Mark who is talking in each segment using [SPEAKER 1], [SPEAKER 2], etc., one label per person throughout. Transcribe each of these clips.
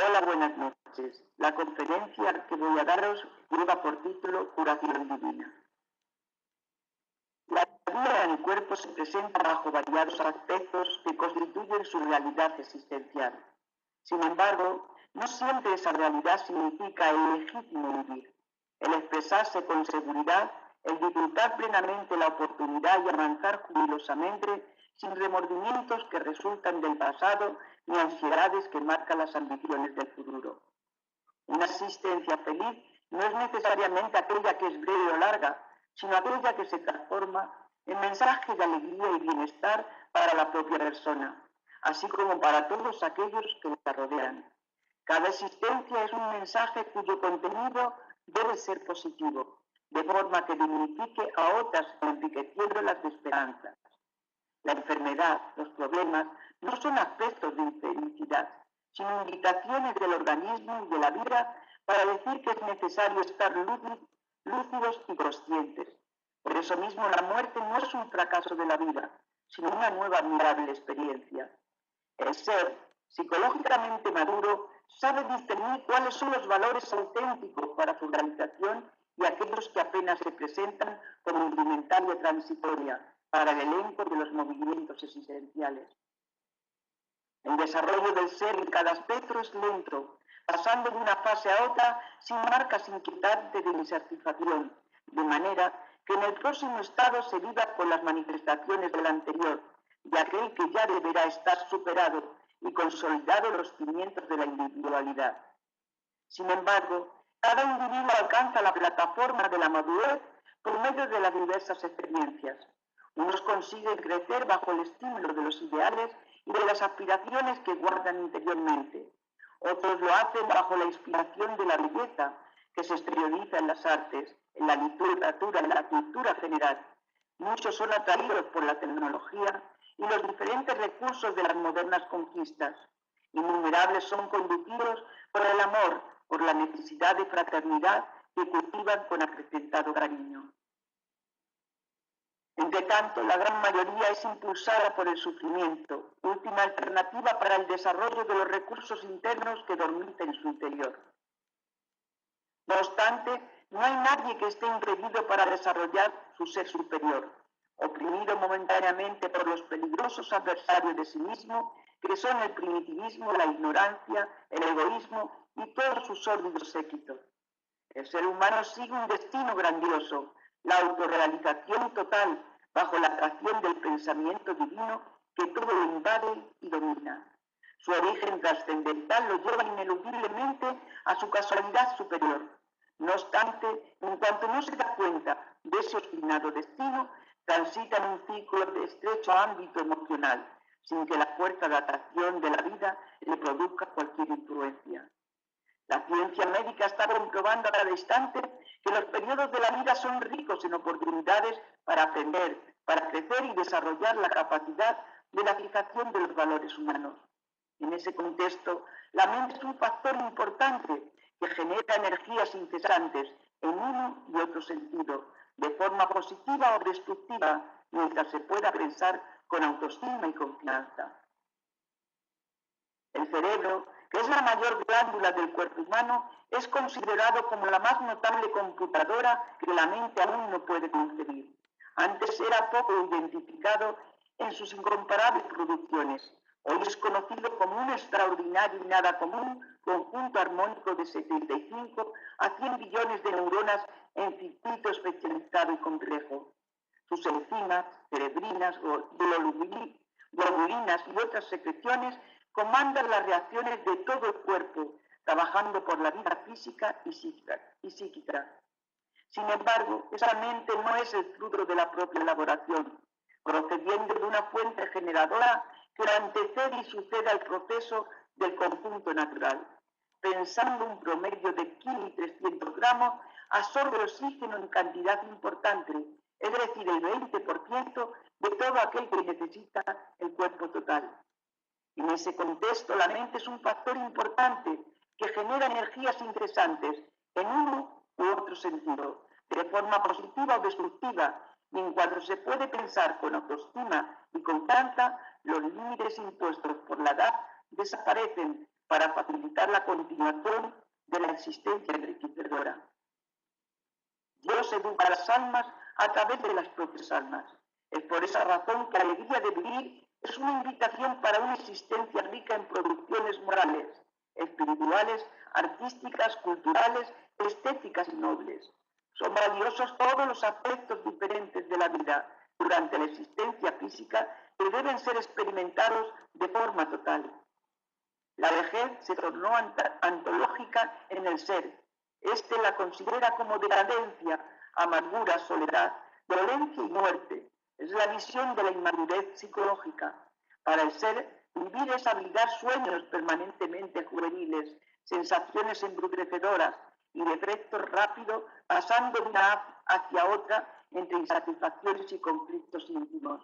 [SPEAKER 1] Hola, buenas noches. La conferencia que voy a daros lleva por título Curación Divina. La vida en el cuerpo se presenta bajo variados aspectos que constituyen su realidad existencial. Sin embargo, no siempre esa realidad significa el legítimo vivir, el expresarse con seguridad, el disfrutar plenamente la oportunidad y avanzar jubilosamente sin remordimientos que resultan del pasado ni ansiedades que marcan las ambiciones del futuro. Una existencia feliz no es necesariamente aquella que es breve o larga, sino aquella que se transforma en mensaje de alegría y bienestar para la propia persona, así como para todos aquellos que la rodean. Cada existencia es un mensaje cuyo contenido debe ser positivo, de forma que dignifique a otras enriqueciéndolas de esperanza. La enfermedad, los problemas, no son aspectos de infelicidad, sino invitaciones del organismo y de la vida para decir que es necesario estar lúcidos y conscientes. Por eso mismo la muerte no es un fracaso de la vida, sino una nueva admirable experiencia. El ser psicológicamente maduro sabe discernir cuáles son los valores auténticos para su realización y aquellos que apenas se presentan como indumentaria transitoria para el elenco de los movimientos existenciales. El desarrollo del ser en cada aspecto es lento, pasando de una fase a otra sin marcas inquietantes de insatisfacción, de manera que en el próximo estado se viva con las manifestaciones del anterior, de aquel que ya deberá estar superado y consolidado los cimientos de la individualidad. Sin embargo, cada individuo alcanza la plataforma de la madurez por medio de las diversas experiencias. Unos consiguen crecer bajo el estímulo de los ideales y de las aspiraciones que guardan interiormente. Otros lo hacen bajo la inspiración de la belleza que se exterioriza en las artes, en la literatura, en la cultura general. Muchos son atraídos por la tecnología y los diferentes recursos de las modernas conquistas. Innumerables son conducidos por el amor, por la necesidad de fraternidad que cultivan con acrecentado cariño. Entre tanto, la gran mayoría es impulsada por el sufrimiento, última alternativa para el desarrollo de los recursos internos que dormitan en su interior. No obstante, no hay nadie que esté impedido para desarrollar su ser superior, oprimido momentáneamente por los peligrosos adversarios de sí mismo, que son el primitivismo, la ignorancia, el egoísmo y todos sus sórdidos séquitos. El ser humano sigue un destino grandioso, la autorrealización total, bajo la atracción del pensamiento divino que todo lo invade y domina. Su origen trascendental lo lleva ineludiblemente a su casualidad superior. No obstante, en cuanto no se da cuenta de ese obstinado destino, transita en un ciclo de estrecho ámbito emocional, sin que la fuerza de atracción de la vida le produzca cualquier influencia. La ciencia médica está comprobando a cada instante que los periodos de la vida son ricos en oportunidades para aprender, para crecer y desarrollar la capacidad de la fijación de los valores humanos. En ese contexto, la mente es un factor importante que genera energías incesantes en uno y otro sentido, de forma positiva o destructiva, mientras se pueda pensar con autoestima y confianza. El cerebro, que es la mayor glándula del cuerpo humano, es considerado como la más notable computadora que la mente aún no puede concebir. Antes era poco identificado en sus incomparables producciones. Hoy es conocido como un extraordinario y nada común conjunto armónico de 75 a 100 billones de neuronas en circuito especializado y complejo. Sus enzimas, cerebrinas, globulinas y otras secreciones comandan las reacciones de todo el cuerpo, trabajando por la vida física y psíquica. Sin embargo, esa mente no es el fruto de la propia elaboración, procediendo de una fuente generadora que la antecede y sucede al proceso del conjunto natural. Pensando un promedio de 1,300 gramos, absorbe oxígeno en cantidad importante, es decir, el 20% de todo aquel que necesita el cuerpo total. En ese contexto, la mente es un factor importante que genera energías interesantes en uno u otro sentido, de forma positiva o destructiva, y en cuanto se puede pensar con autoestima y confianza, los límites impuestos por la edad desaparecen, para facilitar la continuación de la existencia enriquecedora. Dios educa a las almas a través de las propias almas. Es por esa razón que la alegría de vivir es una invitación para una existencia rica en producciones morales, espirituales, artísticas, culturales, estéticas y nobles. Son valiosos todos los aspectos diferentes de la vida durante la existencia física que deben ser experimentados de forma total. La vejez se tornó antológica en el ser. Este la considera como decadencia, amargura, soledad, dolencia y muerte. Es la visión de la inmadurez psicológica. Para el ser, vivir es abrigar sueños permanentemente juveniles, sensaciones embrutrecedoras y defectos rápidos, pasando de una hacia otra entre insatisfacciones y conflictos íntimos.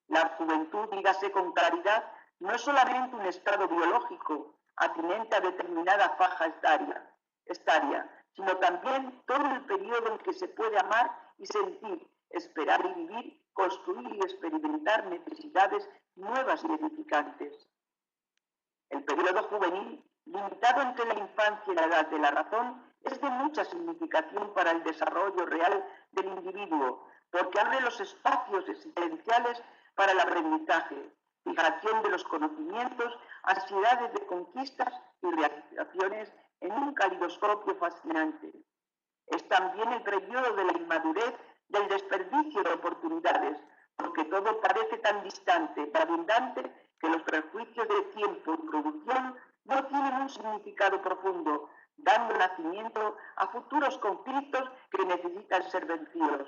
[SPEAKER 1] La juventud, dígase con claridad, no es solamente un estado biológico atinente a determinada faja estaria, sino también todo el periodo en que se puede amar y sentir, esperar y vivir, construir y experimentar necesidades nuevas y edificantes. El periodo juvenil, limitado entre la infancia y la edad de la razón, es de mucha significación para el desarrollo real del individuo, porque abre los espacios existenciales para el aprendizaje, fijación de los conocimientos, ansiedades de conquistas y realizaciones en un calidoscopio fascinante. Es también el periodo de la inmadurez, del desperdicio de oportunidades, porque todo parece tan distante y abundante que los prejuicios de tiempo y producción no tienen un significado profundo, dando nacimiento a futuros conflictos que necesitan ser vencidos.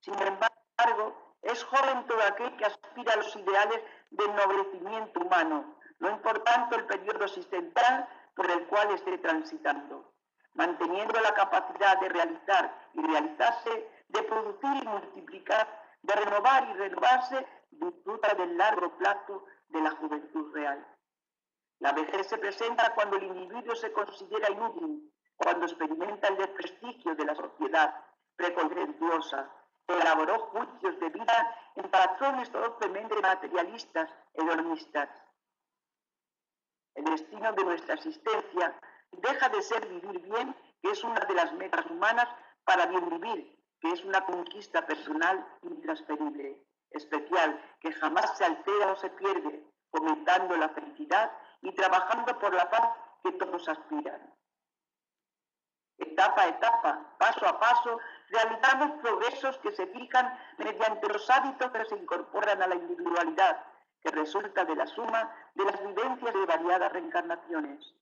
[SPEAKER 1] Sin embargo, es joven todo aquel que aspira a los ideales del ennoblecimiento humano, no importando el periodo existencial por el cual esté transitando, manteniendo la capacidad de realizar y realizarse, de producir y multiplicar, de renovar y renovarse, disfruta del largo plazo de la juventud real. La vejez se presenta cuando el individuo se considera inútil, cuando experimenta el desprestigio de la sociedad preconceituosa, que elaboró juicios de vida en patrones torpemente materialistas, hedonistas. El destino de nuestra existencia deja de ser vivir bien, que es una de las metas humanas, para bien vivir, que es una conquista personal intransferible, especial, que jamás se altera o se pierde, fomentando la felicidad y trabajando por la paz que todos aspiran. Etapa a etapa, paso a paso, realizamos progresos que se fijan mediante los hábitos que se incorporan a la individualidad, que resulta de la suma de las vivencias de variadas reencarnaciones.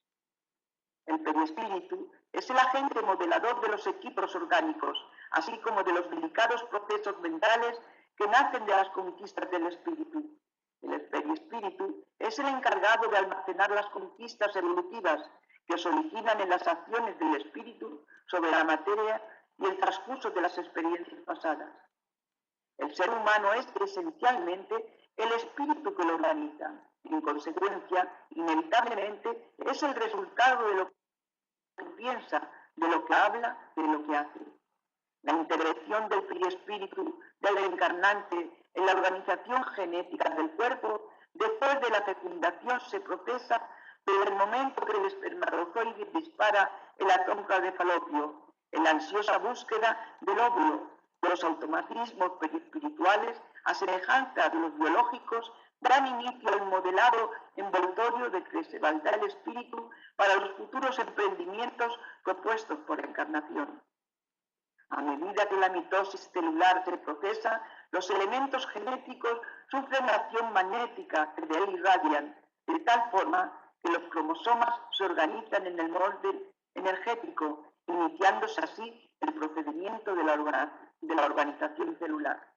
[SPEAKER 1] El perispíritu es el agente modelador de los equipos orgánicos, así como de los delicados procesos mentales que nacen de las conquistas del espíritu. El perispíritu es el encargado de almacenar las conquistas evolutivas que se originan en las acciones del espíritu sobre la materia y el transcurso de las experiencias pasadas. El ser humano es esencialmente el espíritu que lo organiza. En consecuencia, inevitablemente, es el resultado de lo que piensa, de lo que habla, de lo que hace. La intervención del perispíritu del reencarnante en la organización genética del cuerpo, después de la fecundación, se procesa desde el momento que el espermatozoide dispara el atómico de falopio, en la ansiosa búsqueda del óvulo. Los automatismos perispirituales, a semejanza de los biológicos, dan inicio al modelado envoltorio de que se valdrá el espíritu para los futuros emprendimientos propuestos por encarnación. A medida que la mitosis celular se procesa, los elementos genéticos sufren la acción magnética que de él irradian, de tal forma que los cromosomas se organizan en el molde energético, iniciándose así el procedimiento de la organización celular.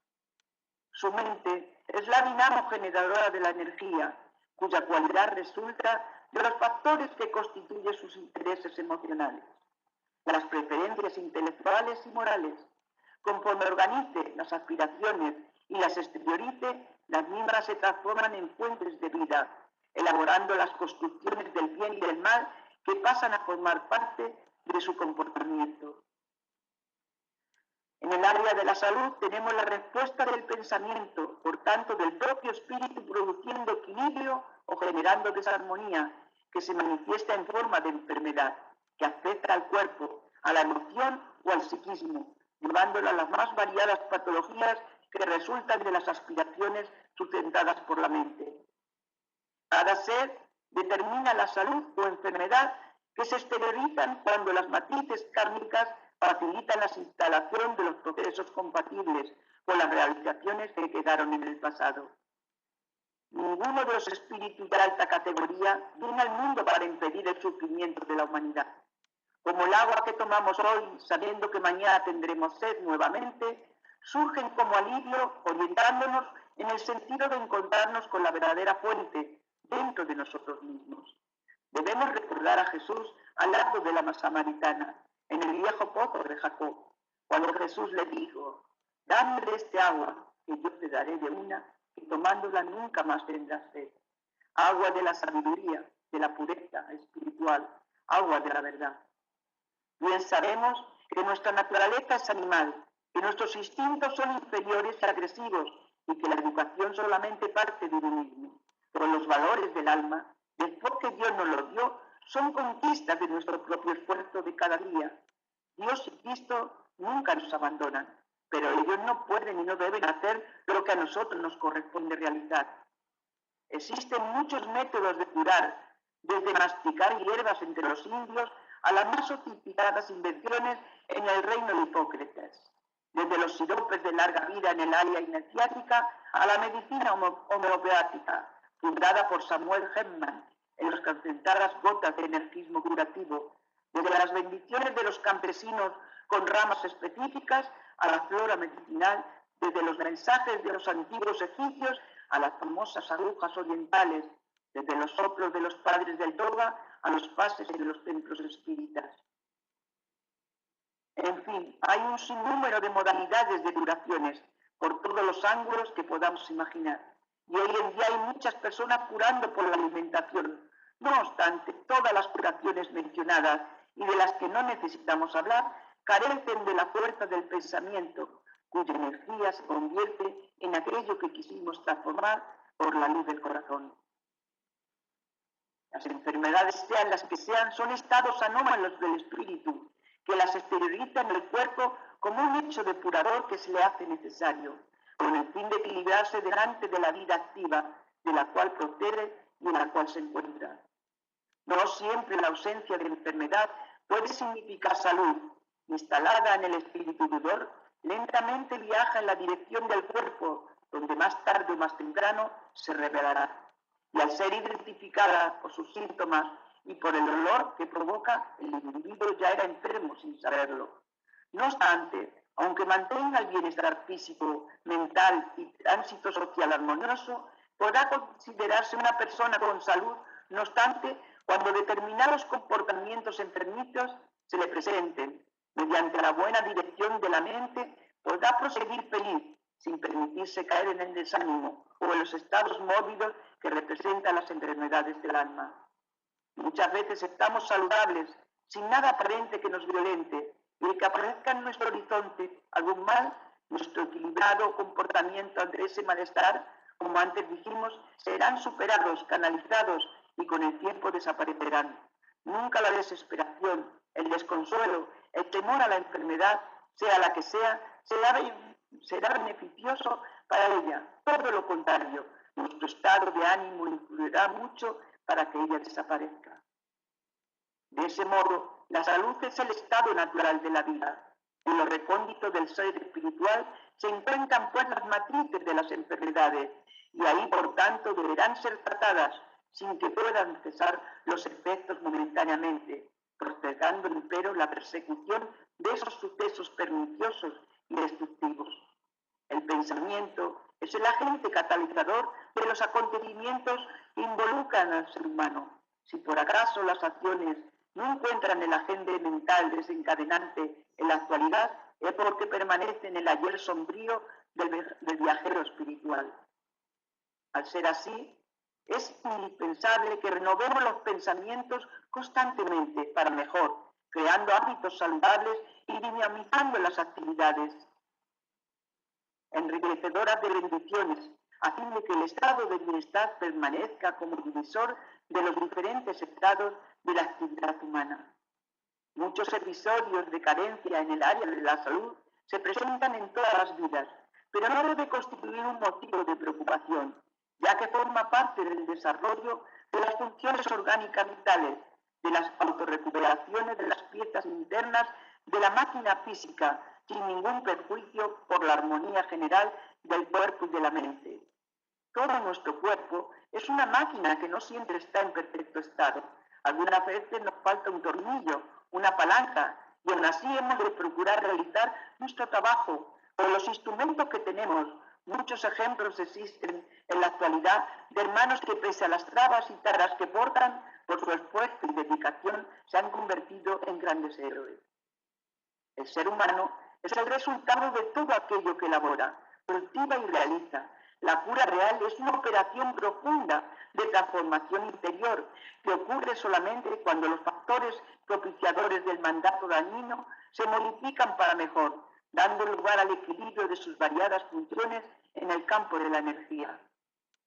[SPEAKER 1] Su mente es la dinamo generadora de la energía, cuya cualidad resulta de los factores que constituyen sus intereses emocionales, las preferencias intelectuales y morales. Conforme organice las aspiraciones y las exteriorice, las mismas se transforman en fuentes de vida, elaborando las construcciones del bien y del mal que pasan a formar parte de su comportamiento. En el área de la salud tenemos la respuesta del pensamiento, por tanto del propio espíritu produciendo equilibrio o generando desarmonía que se manifiesta en forma de enfermedad, que afecta al cuerpo, a la emoción o al psiquismo, llevándolo a las más variadas patologías que resultan de las aspiraciones sustentadas por la mente. Cada ser determina la salud o enfermedad que se exteriorizan cuando las matrices kármicas facilitan la instalación de los procesos compatibles con las realizaciones que quedaron en el pasado. Ninguno de los espíritus de alta categoría viene al mundo para impedir el sufrimiento de la humanidad. Como el agua que tomamos hoy, sabiendo que mañana tendremos sed nuevamente, surgen como alivio orientándonos en el sentido de encontrarnos con la verdadera fuente dentro de nosotros mismos. Debemos recordar a Jesús al lado de la samaritana, en el viejo pozo de Jacob, cuando Jesús le dijo: dame de este agua, que yo te daré de una, que tomándola nunca más tendrás sed. Agua de la sabiduría, de la pureza espiritual, agua de la verdad. Bien sabemos que nuestra naturaleza es animal, que nuestros instintos son inferiores y agresivos y que la educación solamente parte de uno mismo. Pero los valores del alma, después que Dios nos los dio, son conquistas de nuestro propio esfuerzo de cada día. Dios y Cristo nunca nos abandonan, pero ellos no pueden y no deben hacer lo que a nosotros nos corresponde realizar. Existen muchos métodos de curar, desde masticar hierbas entre los indios a las más sofisticadas invenciones en el reino de Hipócrates, desde los siropes de larga vida en el área iniciática a la medicina homeopática, fundada por Samuel Hahnemann en las concentradas gotas de energismo curativo, desde las bendiciones de los campesinos con ramas específicas a la flora medicinal, desde los mensajes de los antiguos egipcios a las famosas agujas orientales, desde los soplos de los padres del yoga a los pases de los templos espíritas. En fin, hay un sinnúmero de modalidades de curaciones por todos los ángulos que podamos imaginar. Y hoy en día hay muchas personas curando por la alimentación. No obstante, todas las curaciones mencionadas y de las que no necesitamos hablar carecen de la fuerza del pensamiento, cuya energía se convierte en aquello que quisimos transformar por la luz del corazón. Las enfermedades, sean las que sean, son estados anómalos del espíritu, que las exterioriza en el cuerpo como un hecho depurador que se le hace necesario, con el fin de equilibrarse delante de la vida activa, de la cual procede y en la cual se encuentra. No siempre la ausencia de enfermedad puede significar salud. Instalada en el espíritu dudor, lentamente viaja en la dirección del cuerpo, donde más tarde o más temprano se revelará. Y al ser identificada por sus síntomas y por el dolor que provoca, el individuo ya era enfermo sin saberlo. No obstante, aunque mantenga el bienestar físico, mental y tránsito social armonioso, podrá considerarse una persona con salud, no obstante, cuando determinados comportamientos enfermizos se le presenten, mediante la buena dirección de la mente, podrá proseguir feliz, sin permitirse caer en el desánimo o en los estados mórbidos que representan las enfermedades del alma. Muchas veces estamos saludables, sin nada aparente que nos violente, y el que aparezca en nuestro horizonte algún mal, nuestro equilibrado comportamiento ante ese malestar, como antes dijimos, serán superados, canalizados y con el tiempo desaparecerán. Nunca la desesperación, el desconsuelo, el temor a la enfermedad, sea la que sea, será beneficioso para ella. Todo lo contrario, nuestro estado de ánimo influirá mucho para que ella desaparezca. De ese modo, la salud es el estado natural de la vida. En lo recóndito del ser espiritual se encuentran pues las matrices de las enfermedades y ahí, por tanto, deberán ser tratadas sin que puedan cesar los efectos momentáneamente, postergando empero la persecución de esos sucesos perniciosos y destructivos. El pensamiento es el agente catalizador de los acontecimientos que involucran al ser humano. Si por acaso las acciones no encuentran el agente mental desencadenante en la actualidad, es porque permanece en el ayer sombrío del viajero espiritual. Al ser así, es indispensable que renovemos los pensamientos constantemente para mejor, creando hábitos saludables y dinamizando las actividades enriquecedoras de bendiciones, a fin de que el estado de bienestar permanezca como divisor de los diferentes estados de la actividad humana. Muchos episodios de carencia en el área de la salud se presentan en todas las vidas, pero no debe constituir un motivo de preocupación, ya que forma parte del desarrollo de las funciones orgánicas vitales, de las autorrecuperaciones de las piezas internas de la máquina física, sin ningún perjuicio por la armonía general del cuerpo y de la mente. Todo nuestro cuerpo es una máquina que no siempre está en perfecto estado. Algunas veces nos falta un tornillo, una palanca, y aún así hemos de procurar realizar nuestro trabajo con los instrumentos que tenemos. Muchos ejemplos existen en la actualidad de hermanos que, pese a las trabas y taras que portan, por su esfuerzo y dedicación, se han convertido en grandes héroes. El ser humano es el resultado de todo aquello que elabora, cultiva y realiza. La cura real es una operación profunda de transformación interior que ocurre solamente cuando los factores propiciadores del mandato dañino se modifican para mejor, dando lugar al equilibrio de sus variadas funciones en el campo de la energía.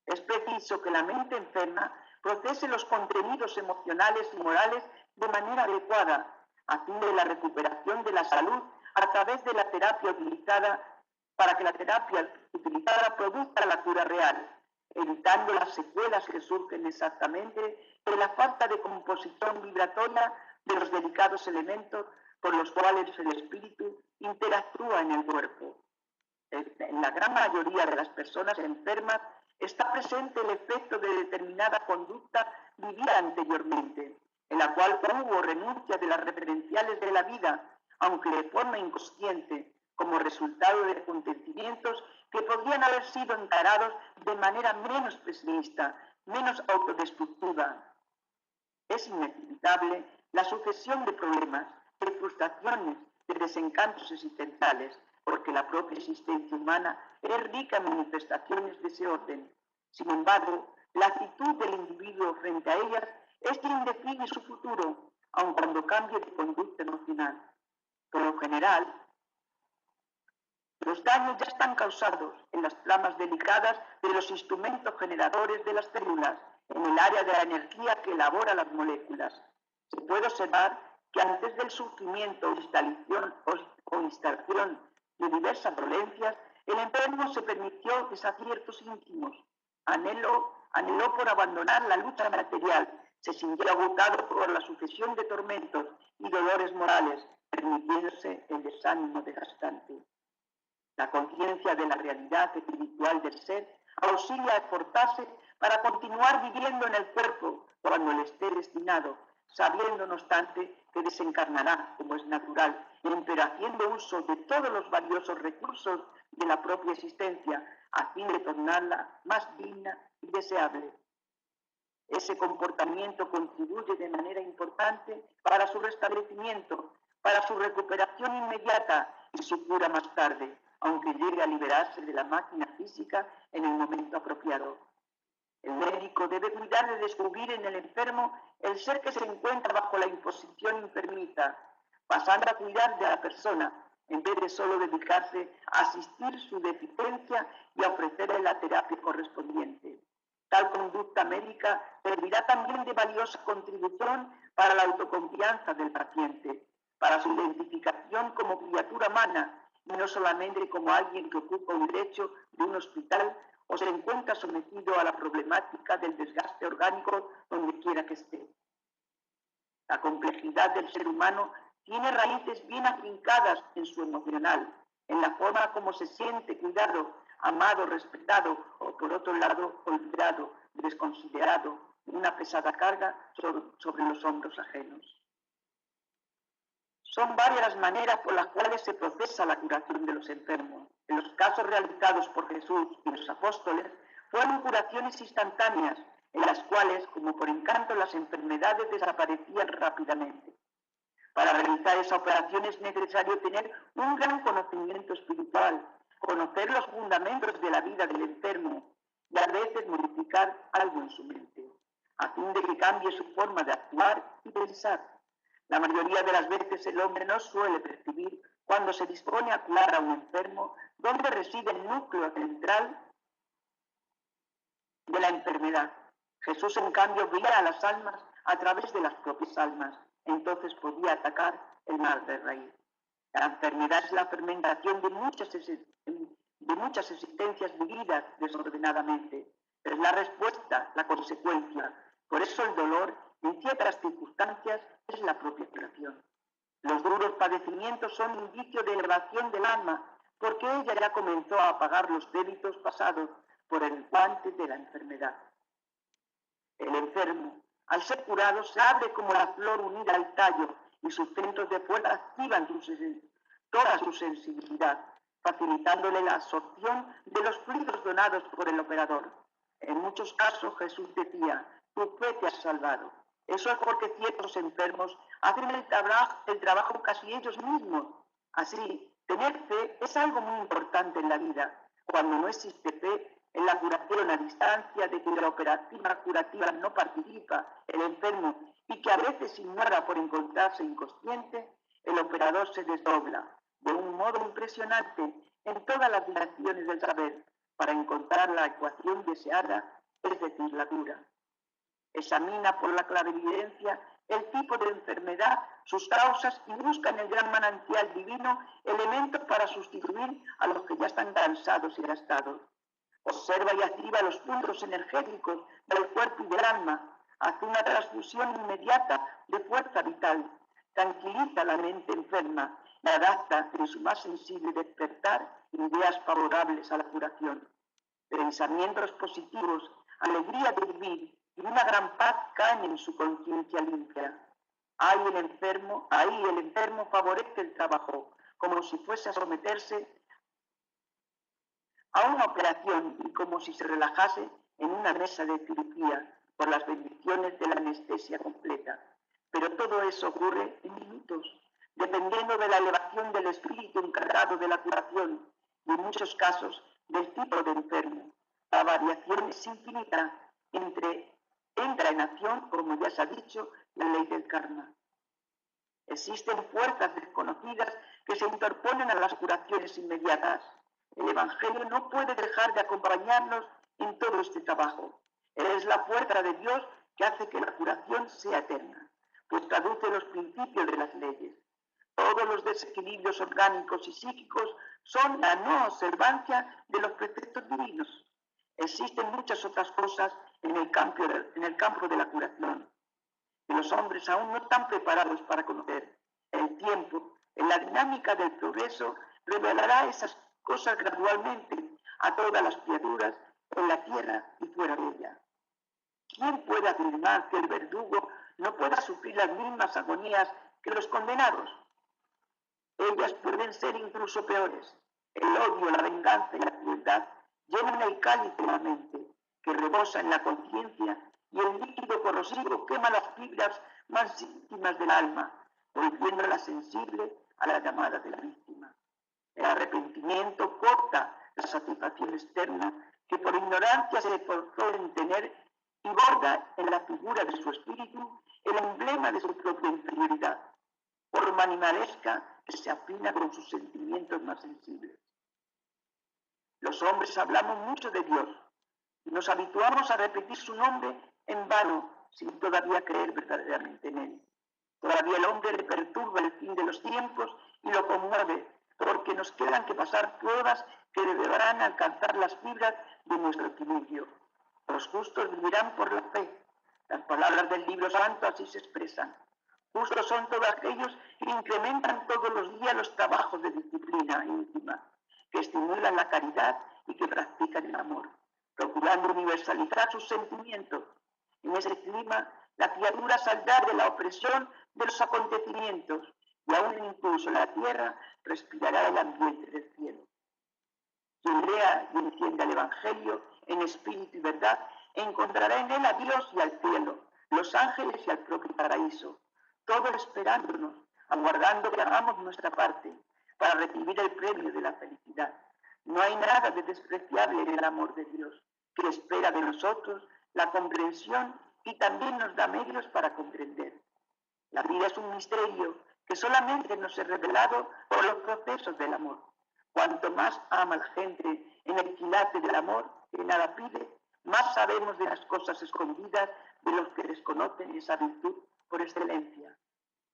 [SPEAKER 1] Es preciso que la mente enferma procese los contenidos emocionales y morales de manera adecuada, a fin de la recuperación de la salud a través de la terapia utilizada, para que la terapia utilizada produzca la cura real, evitando las secuelas que surgen exactamente de la falta de composición vibratoria de los delicados elementos por los cuales el espíritu interactúa en el cuerpo. En la gran mayoría de las personas enfermas está presente el efecto de determinada conducta vivida anteriormente, en la cual hubo renuncia de las referenciales de la vida, aunque de forma inconsciente, como resultado de acontecimientos que podrían haber sido encarados de manera menos pesimista, menos autodestructiva. Es inevitable la sucesión de problemas, de frustraciones, de desencantos existenciales, porque la propia existencia humana es rica en manifestaciones de ese orden. Sin embargo, la actitud del individuo frente a ellas es quien define su futuro, aun cuando cambie de conducta emocional. Por lo general, los daños ya están causados en las flamas delicadas de los instrumentos generadores de las células, en el área de la energía que elabora las moléculas. Se puede observar que antes del surgimiento o instalación de diversas dolencias, el enfermo se permitió desaciertos íntimos, anheló por abandonar la lucha material, se sintió agotado por la sucesión de tormentos y dolores morales, permitiéndose el desánimo desgastante. La conciencia de la realidad espiritual del ser auxilia a esforzarse para continuar viviendo en el cuerpo cuando le esté destinado, sabiendo no obstante que desencarnará como es natural, pero haciendo uso de todos los valiosos recursos de la propia existencia a fin de tornarla más digna y deseable. Ese comportamiento contribuye de manera importante para su restablecimiento, para su recuperación inmediata y su cura más tarde, aunque llegue a liberarse de la máquina física en el momento apropiado. El médico debe cuidar de descubrir en el enfermo el ser que se encuentra bajo la imposición enfermiza, pasando a cuidar de la persona, en vez de solo dedicarse a asistir su deficiencia y a ofrecerle la terapia correspondiente. Tal conducta médica servirá también de valiosa contribución para la autoconfianza del paciente, para su identificación como criatura humana, y no solamente como alguien que ocupa un lecho de un hospital o se encuentra sometido a la problemática del desgaste orgánico donde quiera que esté. La complejidad del ser humano tiene raíces bien afincadas en su emocional, en la forma como se siente cuidado, amado, respetado o por otro lado olvidado, desconsiderado, una pesada carga sobre los hombros ajenos. Son varias las maneras por las cuales se procesa la curación de los enfermos. En los casos realizados por Jesús y los apóstoles, fueron curaciones instantáneas, en las cuales, como por encanto, las enfermedades desaparecían rápidamente. Para realizar esa operación es necesario tener un gran conocimiento espiritual, conocer los fundamentos de la vida del enfermo y a veces modificar algo en su mente, a fin de que cambie su forma de actuar y pensar. La mayoría de las veces el hombre no suele percibir, cuando se dispone a curar a un enfermo, dónde reside el núcleo central de la enfermedad. Jesús, en cambio, veía a las almas a través de las propias almas. Entonces podía atacar el mal de raíz. La enfermedad es la fermentación de muchas existencias vividas desordenadamente. Pero es la respuesta, la consecuencia. Por eso el dolor, en ciertas circunstancias, es la propia curación. Los duros padecimientos son indicio de elevación del alma, porque ella ya comenzó a pagar los débitos pasados por el guante de la enfermedad. El enfermo, al ser curado, se abre como la flor unida al tallo y sus centros de fuerza activan toda su sensibilidad, facilitándole la absorción de los fluidos donados por el operador. En muchos casos Jesús decía: tu fe te ha salvado. Eso es porque ciertos enfermos hacen el trabajo casi ellos mismos. Así, tener fe es algo muy importante en la vida. Cuando no existe fe en la curación a distancia de que la operativa curativa no participa el enfermo y que a veces ignora por encontrarse inconsciente, el operador se desdobla de un modo impresionante en todas las direcciones del saber para encontrar la ecuación deseada, es decir, la cura. Examina por la clarividencia el tipo de enfermedad, sus causas y busca en el gran manantial divino elementos para sustituir a los que ya están cansados y gastados. Observa y activa los puntos energéticos del cuerpo y del alma, hace una transfusión inmediata de fuerza vital, tranquiliza la mente enferma y adapta en su más sensible despertar ideas favorables a la curación. Pensamientos positivos, alegría de vivir y una gran paz caen en su conciencia limpia. Ahí el enfermo favorece el trabajo, como si fuese a someterse a una operación y como si se relajase en una mesa de cirugía por las bendiciones de la anestesia completa. Pero todo eso ocurre en minutos, dependiendo de la elevación del espíritu encargado de la curación y en muchos casos del tipo de enfermo. La variación es infinita, entra en acción, como ya se ha dicho, la ley del karma. Existen fuerzas desconocidas que se interponen a las curaciones inmediatas. El Evangelio no puede dejar de acompañarnos en todo este trabajo. Es la fuerza de Dios que hace que la curación sea eterna, pues traduce los principios de las leyes. Todos los desequilibrios orgánicos y psíquicos son la no observancia de los preceptos divinos. Existen muchas otras cosas en el campo de la curación, que los hombres aún no están preparados para conocer. El tiempo, en la dinámica del progreso, revelará esas cosas gradualmente a todas las criaturas en la tierra y fuera de ella. ¿Quién puede afirmar que el verdugo no pueda sufrir las mismas agonías que los condenados? Ellas pueden ser incluso peores. El odio, la venganza y la crueldad llenan el cáliz de la mente, que rebosa en la conciencia, y el líquido corrosivo quema las fibras más íntimas del alma, volviéndola sensible a la llamada de la víctima. El arrepentimiento corta la satisfacción externa que por ignorancia se esforzó en tener y borda en la figura de su espíritu el emblema de su propia inferioridad, forma animalesca que se afina con sus sentimientos más sensibles. Los hombres hablamos mucho de Dios y nos habituamos a repetir su nombre en vano sin todavía creer verdaderamente en él. Todavía el hombre le perturba el fin de los tiempos y lo conmueve, porque nos quedan que pasar pruebas que deberán alcanzar las fibras de nuestro equilibrio. Los justos vivirán por la fe. Las palabras del libro santo así se expresan. Justos son todos aquellos que incrementan todos los días los trabajos de disciplina íntima, que estimulan la caridad y que practican el amor, procurando universalizar sus sentimientos. En ese clima, la criatura saldrá de la opresión de los acontecimientos y aún incluso la tierra respirará el ambiente del cielo. Quien lea y entienda el Evangelio en espíritu y verdad, encontrará en él a Dios y al cielo, los ángeles y al propio paraíso, todo esperándonos, aguardando que hagamos nuestra parte para recibir el premio de la felicidad. No hay nada de despreciable en el amor de Dios, que espera de nosotros la comprensión y también nos da medios para comprender. La vida es un misterio que solamente nos es revelado por los procesos del amor. Cuanto más ama la gente en el quilate del amor, que nada pide, más más sabemos de las cosas escondidas de los que desconocen esa virtud por excelencia.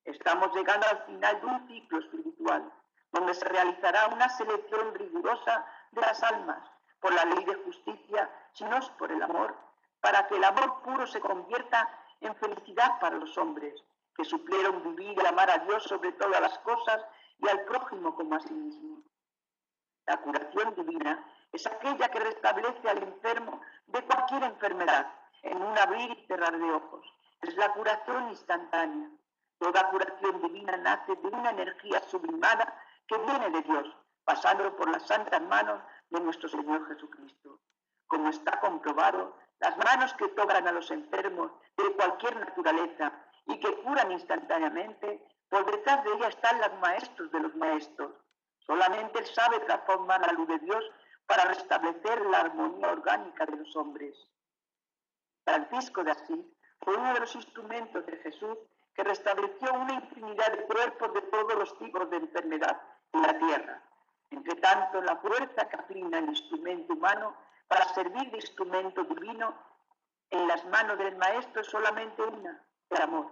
[SPEAKER 1] Estamos llegando al final de un ciclo espiritual, donde se realizará una selección rigurosa de las almas, por la ley de justicia, si no es por el amor, para que el amor puro se convierta en felicidad para los hombres, que supieron vivir y amar a Dios sobre todas las cosas y al prójimo como a sí mismo. La curación divina es aquella que restablece al enfermo de cualquier enfermedad en un abrir y cerrar de ojos. Es la curación instantánea. Toda curación divina nace de una energía sublimada que viene de Dios, pasando por las santas manos de nuestro Señor Jesucristo. Como está comprobado, las manos que tocan a los enfermos de cualquier naturaleza y que curan instantáneamente, por detrás de ella están los maestros de los maestros. Solamente Él sabe transformar la luz de Dios para restablecer la armonía orgánica de los hombres. Francisco de Asís fue uno de los instrumentos de Jesús que restableció una infinidad de cuerpos de todos los tipos de enfermedad en la tierra. Entre tanto, la fuerza que afina el instrumento humano para servir de instrumento divino en las manos del Maestro es solamente una, el amor,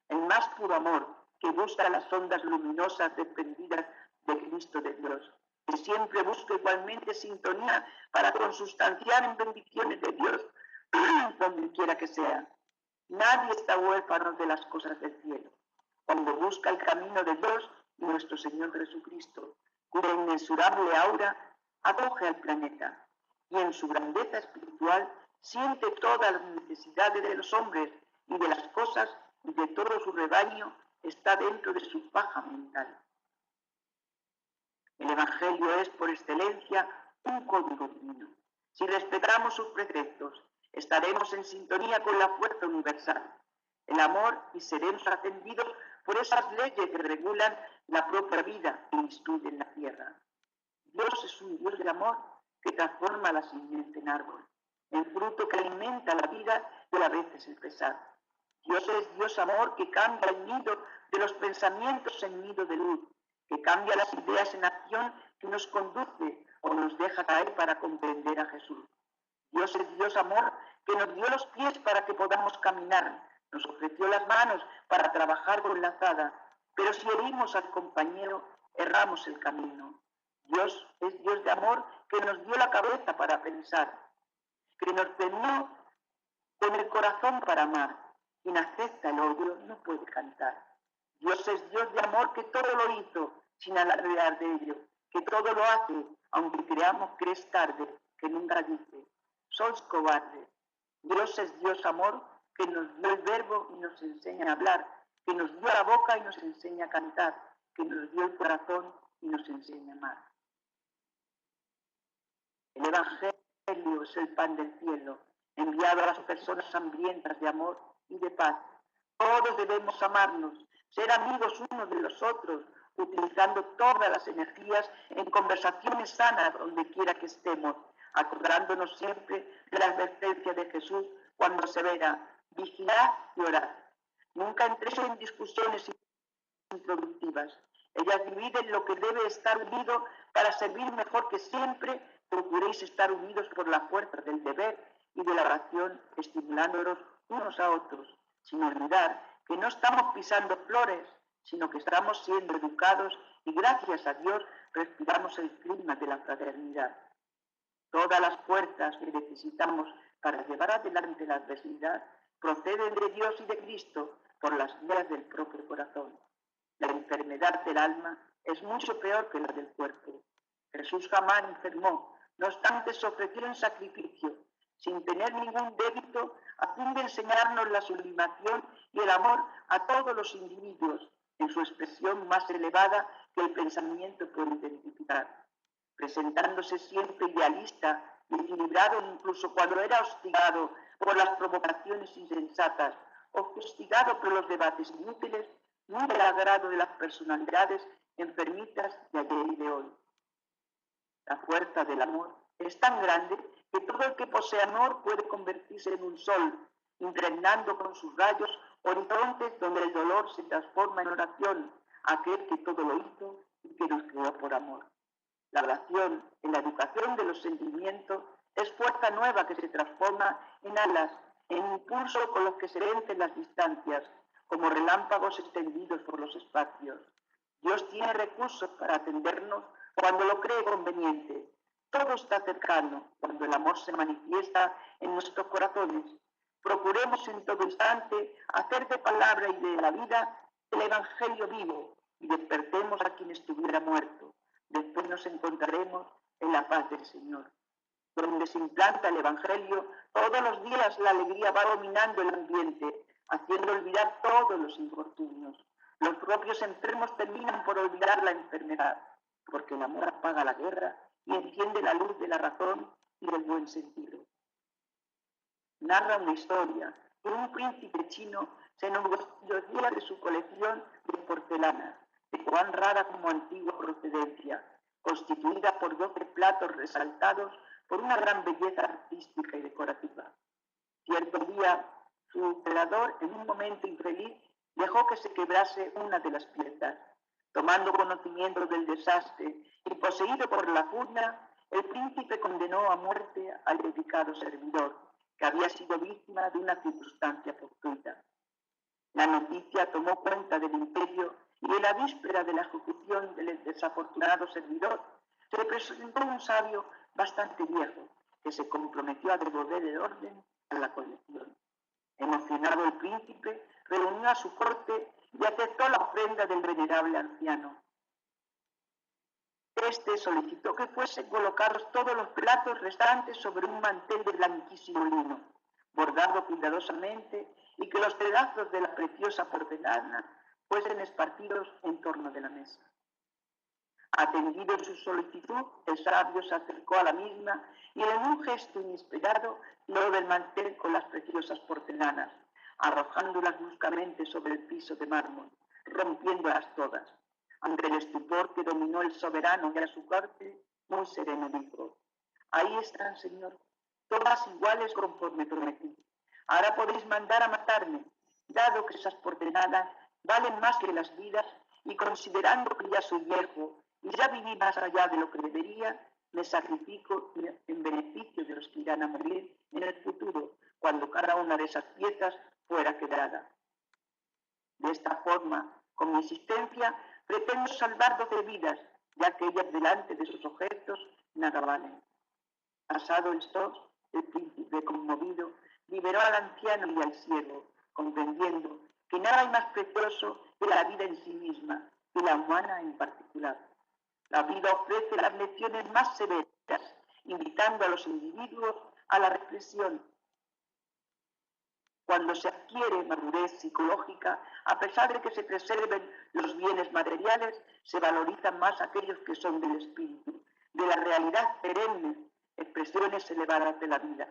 [SPEAKER 1] el más puro amor que busca las ondas luminosas desprendidas de Cristo de Dios, que siempre busca igualmente sintonía para consustanciar en bendiciones de Dios donde quiera que sea. Nadie está huérfano de las cosas del cielo. Cuando busca el camino de Dios, nuestro Señor Jesucristo, cuya inmensurable aura acoge al planeta y en su grandeza espiritual siente todas las necesidades de los hombres y de las cosas y de todo su rebaño está dentro de su paja mental. El Evangelio es por excelencia un código divino. Si respetamos sus preceptos, estaremos en sintonía con la fuerza universal, el amor, y seremos atendidos por esas leyes que regulan la propia vida e instruyen la tierra. Dios es un Dios de amor que transforma la simiente en árbol, en fruto que alimenta la vida y a veces el pesar. Dios es Dios amor que cambia el nido de los pensamientos en nido de luz, que cambia las ideas en acción, que nos conduce o nos deja caer para comprender a Jesús. Dios es Dios amor que nos dio los pies para que podamos caminar, nos ofreció las manos para trabajar con la azada, pero si herimos al compañero, erramos el camino. Dios es Dios de amor que nos dio la cabeza para pensar, que nos premió con el corazón para amar. Quien acepta el odio no puede cantar. Dios es Dios de amor que todo lo hizo sin alardear de ello, que todo lo hace, aunque creamos que es tarde, que nunca dice, sois cobardes. Dios es Dios amor que nos dio el verbo y nos enseña a hablar, que nos dio la boca y nos enseña a cantar, que nos dio el corazón y nos enseña a amar. El Evangelio es el pan del cielo, enviado a las personas hambrientas de amor y de paz. Todos debemos amarnos, ser amigos unos de los otros, utilizando todas las energías en conversaciones sanas donde quiera que estemos, acordándonos siempre de la advertencia de Jesús cuando asevera, vigilad y orad. Nunca entréis en discusiones improductivas. Ellas dividen lo que debe estar unido para servir mejor que siempre. Procuréis estar unidos por la fuerza del deber y de la oración, estimulándonos unos a otros, sin olvidar que no estamos pisando flores, sino que estamos siendo educados y gracias a Dios respiramos el clima de la fraternidad. Todas las fuerzas que necesitamos para llevar adelante la adversidad proceden de Dios y de Cristo por las vías del propio corazón. La enfermedad del alma es mucho peor que la del cuerpo. Jesús jamás enfermó, no obstante se ofreció en sacrificio, sin tener ningún débito, a fin de enseñarnos la sublimación y el amor a todos los individuos, en su expresión más elevada que el pensamiento puede identificar, presentándose siempre idealista y equilibrado incluso cuando era hostigado por las provocaciones insensatas o hostigado por los debates inútiles, muy del agrado de las personalidades enfermitas de ayer y de hoy. La fuerza del amor es tan grande que todo el que posee amor puede convertirse en un sol, impregnando con sus rayos horizontes donde el dolor se transforma en oración, aquel que todo lo hizo y que nos creó por amor. La oración, en la educación de los sentimientos, Es fuerza nueva que se transforma en alas, en impulso con los que se vencen las distancias, como relámpagos extendidos por los espacios. Dios tiene recursos para atendernos cuando lo cree conveniente. Todo está cercano cuando el amor se manifiesta en nuestros corazones. Procuremos en todo instante hacer de palabra y de la vida el Evangelio vivo y despertemos a quien estuviera muerto. Después nos encontraremos en la paz del Señor. Donde se implanta el Evangelio, todos los días la alegría va dominando el ambiente, haciendo olvidar todos los infortunios. Los propios enfermos terminan por olvidar la enfermedad, porque el amor apaga la guerra y enciende la luz de la razón y del buen sentido. Narra una historia que un príncipe chino se enorgullecía de su colección de porcelana, de cuán rara como antigua procedencia, constituida por 12 platos resaltados por una gran belleza artística y decorativa. Cierto día, su creador, en un momento infeliz, dejó que se quebrase una de las piezas. Tomando conocimiento del desastre y poseído por la furia, el príncipe condenó a muerte al dedicado servidor, que había sido víctima de una circunstancia fortuita. La noticia tomó cuenta del imperio y en la víspera de la ejecución del desafortunado servidor se presentó un sabio bastante viejo que se comprometió a devolver el orden a la colección. Emocionado el príncipe reunió a su corte y aceptó la ofrenda del venerable anciano. Este solicitó que fuesen colocados todos los platos restantes sobre un mantel de blanquísimo lino, bordado cuidadosamente, y que los pedazos de la preciosa porcelana fuesen esparcidos en torno de la mesa. Atendido su solicitud, el sabio se acercó a la misma y en un gesto inesperado tiró del mantel con las preciosas porcelanas, arrojándolas bruscamente sobre el piso de mármol, rompiéndolas todas. Ante el estupor que dominó el soberano y a su corte, muy sereno dijo: ahí están, señor, todas iguales conforme prometí. Ahora podéis mandar a matarme, dado que esas porcelanas valen más que las vidas, y considerando que ya soy viejo y ya viví más allá de lo que debería, me sacrifico en beneficio de los que irán a morir en el futuro, cuando cada una de esas piezas fuera quebrada. De esta forma, con mi existencia, pretendo salvar 12 vidas, ya que ellas delante de sus objetos nada valen. Pasado esto, el príncipe conmovido liberó al anciano y al siervo, comprendiendo que nada hay más precioso que la vida en sí misma, y la humana en particular. La vida ofrece las lecciones más severas, invitando a los individuos a la reflexión. Cuando se adquiere madurez psicológica, a pesar de que se preserven los bienes materiales, se valorizan más aquellos que son del espíritu, de la realidad perenne, expresiones elevadas de la vida.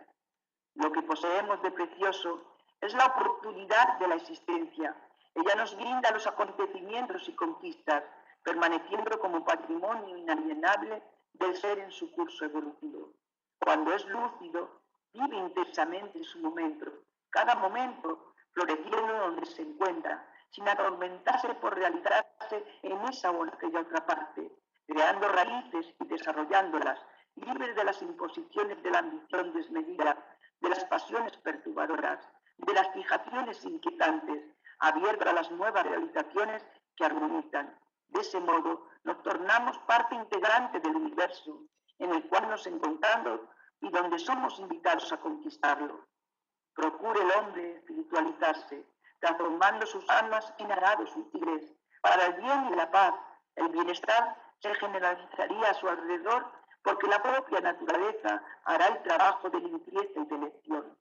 [SPEAKER 1] Lo que poseemos de precioso es la oportunidad de la existencia. Ella nos brinda los acontecimientos y conquistas, permaneciendo como patrimonio inalienable del ser en su curso evolutivo. Cuando es lúcido, vive intensamente en su momento, cada momento floreciendo donde se encuentra, sin atormentarse por realizarse en esa o en aquella otra parte, creando raíces y desarrollándolas, libres de las imposiciones de la ambición desmedida, de las pasiones perturbadoras, de las fijaciones inquietantes, abierto a las nuevas realizaciones que armonizan. De ese modo, nos tornamos parte integrante del universo en el cual nos encontramos y donde somos invitados a conquistarlo. Procure el hombre espiritualizarse, transformando sus almas en arados útiles para el bien y la paz. El bienestar se generalizaría a su alrededor porque la propia naturaleza hará el trabajo de limpieza y de elección.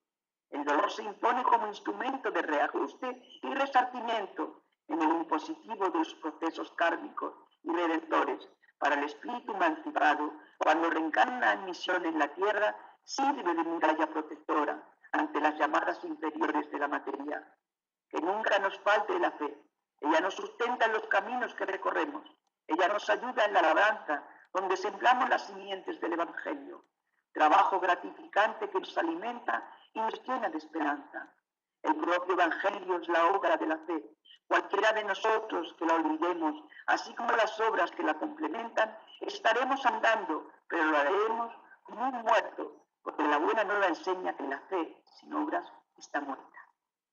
[SPEAKER 1] El dolor se impone como instrumento de reajuste y resarcimiento en el impositivo de los procesos kármicos y redentores. Para el espíritu emancipado, cuando reencarna en misión en la tierra, sirve de muralla protectora ante las llamadas inferiores de la materia. Que nunca nos falte la fe. Ella nos sustenta en los caminos que recorremos. Ella nos ayuda en la labranza, donde sembramos las simientes del Evangelio. Trabajo gratificante que nos alimenta y nos llena de esperanza. El propio Evangelio es la obra de la fe. Cualquiera de nosotros que la olvidemos, así como las obras que la complementan, estaremos andando, pero lo haremos como un muerto, porque la buena nueva enseña que la fe sin obras está muerta.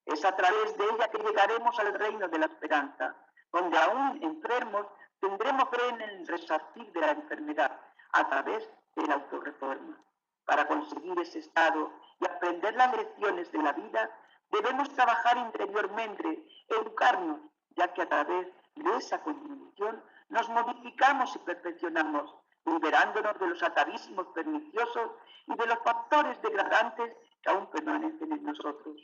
[SPEAKER 1] Es a través de ella que llegaremos al reino de la esperanza, donde aún enfermos tendremos fe en el resarcir de la enfermedad a través de la autorreforma. Para conseguir ese estado y aprender las lecciones de la vida, debemos trabajar interiormente, educarnos, ya que a través de esa contribución nos modificamos y perfeccionamos, liberándonos de los atavismos perniciosos y de los factores degradantes que aún permanecen en nosotros.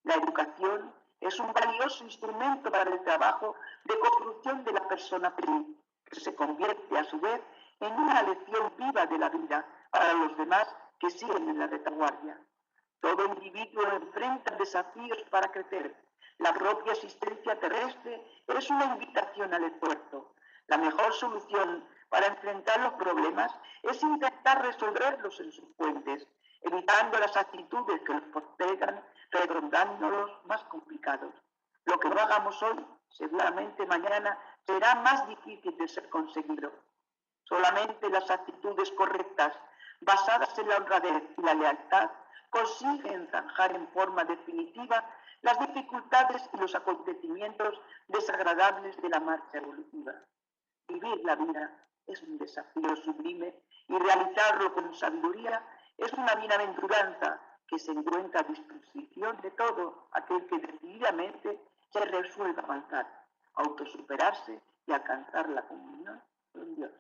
[SPEAKER 1] La educación es un valioso instrumento para el trabajo de construcción de la persona feliz, que se convierte a su vez en una lección viva de la vida para los demás que siguen en la retaguardia. Todo individuo enfrenta desafíos para crecer. La propia existencia terrestre es una invitación al esfuerzo. La mejor solución para enfrentar los problemas es intentar resolverlos en sus fuentes, evitando las actitudes que los postergan, redondándolos más complicados. Lo que no hagamos hoy, seguramente mañana será más difícil de ser conseguido. Solamente las actitudes correctas, basadas en la honradez y la lealtad, consiguen zanjar en forma definitiva las dificultades y los acontecimientos desagradables de la marcha evolutiva. Vivir la vida es un desafío sublime y realizarlo con sabiduría es una bienaventuranza que se encuentra a disposición de todo aquel que decididamente se resuelva a avanzar, autosuperarse y alcanzar la comunión con Dios.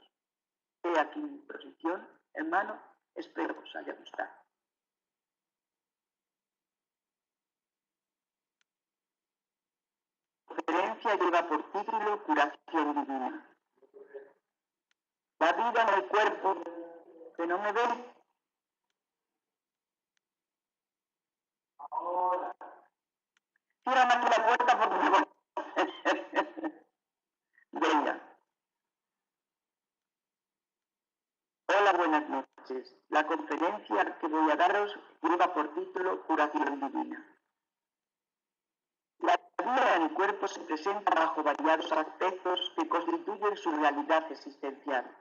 [SPEAKER 1] He aquí mi posición, hermano, espero que os haya gustado. La conferencia lleva por título Curación Divina. La vida en el cuerpo, que no me ve. Ahora. Cierran aquí la puerta porque me voy. Venga. Hola, buenas noches. La conferencia que voy a daros lleva por título Curación Divina. La vida en el cuerpo se presenta bajo variados aspectos que constituyen su realidad existencial.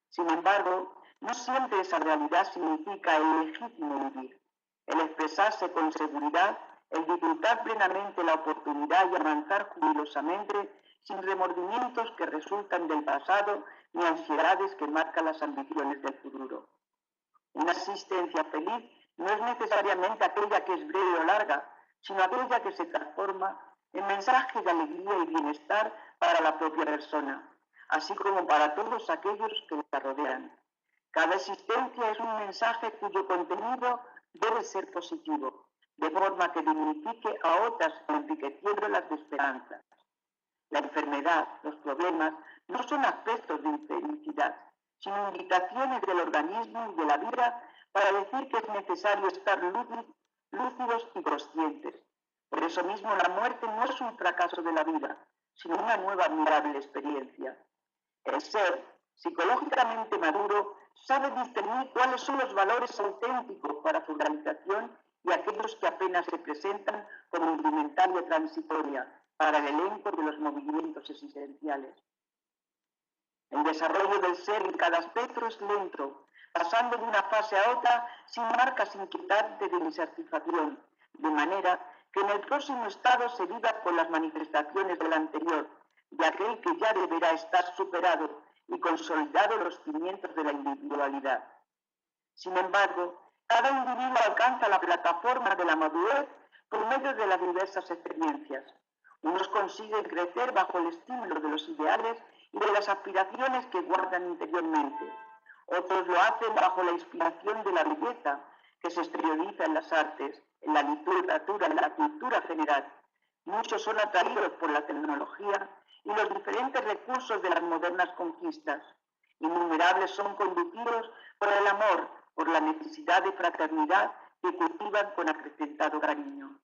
[SPEAKER 1] Sin embargo, no siempre esa realidad significa el legítimo vivir, el expresarse con seguridad, el disfrutar plenamente la oportunidad y avanzar jubilosamente sin remordimientos que resultan del pasado ni ansiedades que marcan las ambiciones del futuro. Una existencia feliz no es necesariamente aquella que es breve o larga, sino aquella que se transforma en mensaje de alegría y bienestar para la propia persona, así como para todos aquellos que la rodean. Cada existencia es un mensaje cuyo contenido debe ser positivo, de forma que dignifique a otras enriqueciéndolas de esperanza. La enfermedad, los problemas, no son aspectos de infelicidad, sino invitaciones del organismo y de la vida para decir que es necesario estar lúcidos y conscientes. Por eso mismo la muerte no es un fracaso de la vida, sino una nueva admirable experiencia. El ser psicológicamente maduro sabe discernir cuáles son los valores auténticos para su realización y aquellos que apenas se presentan como indumentaria transitoria para el elenco de los movimientos existenciales. El desarrollo del ser en cada aspecto es lento, pasando de una fase a otra sin marcas inquietantes de insatisfacción, de manera que en el próximo estado se viva con las manifestaciones del anterior, de aquel que ya deberá estar superado y consolidado los cimientos de la individualidad. Sin embargo, cada individuo alcanza la plataforma de la madurez por medio de las diversas experiencias. Unos consiguen crecer bajo el estímulo de los ideales y de las aspiraciones que guardan interiormente. Otros lo hacen bajo la inspiración de la belleza que se exterioriza en las artes, en la literatura, en la cultura general. Muchos son atraídos por la tecnología y los diferentes recursos de las modernas conquistas. Innumerables son conducidos por el amor, por la necesidad de fraternidad que cultivan con acrecentado cariño.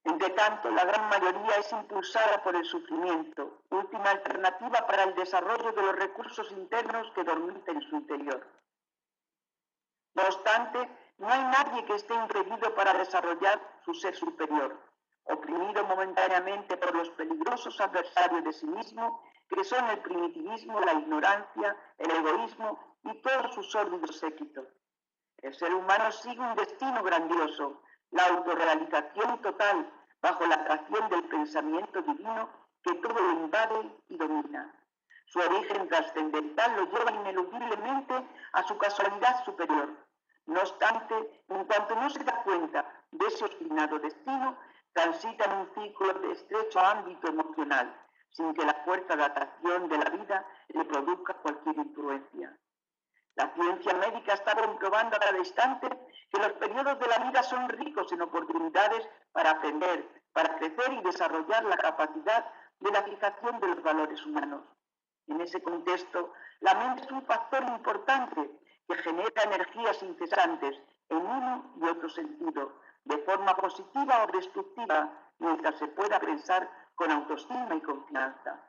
[SPEAKER 1] Entre tanto, la gran mayoría es impulsada por el sufrimiento, última alternativa para el desarrollo de los recursos internos que dormitan en su interior. No obstante, no hay nadie que esté impedido para desarrollar su ser superior, oprimido momentáneamente por los peligrosos adversarios de sí mismo, que son el primitivismo, la ignorancia, el egoísmo y todo su sórdido séquito. El ser humano sigue un destino grandioso, la autorrealización total bajo la atracción del pensamiento divino que todo lo invade y domina. Su origen trascendental lo lleva ineludiblemente a su casualidad superior. No obstante, en cuanto no se da cuenta de ese obstinado destino, transita en un círculo de estrecho ámbito emocional, sin que la fuerza de atracción de la vida le produzca cualquier influencia. La ciencia médica está comprobando a cada instante que los periodos de la vida son ricos en oportunidades para aprender, para crecer y desarrollar la capacidad de la fijación de los valores humanos. En ese contexto, la mente es un factor importante que genera energías incesantes en uno y otro sentido, de forma positiva o destructiva, mientras se pueda pensar con autoestima y confianza.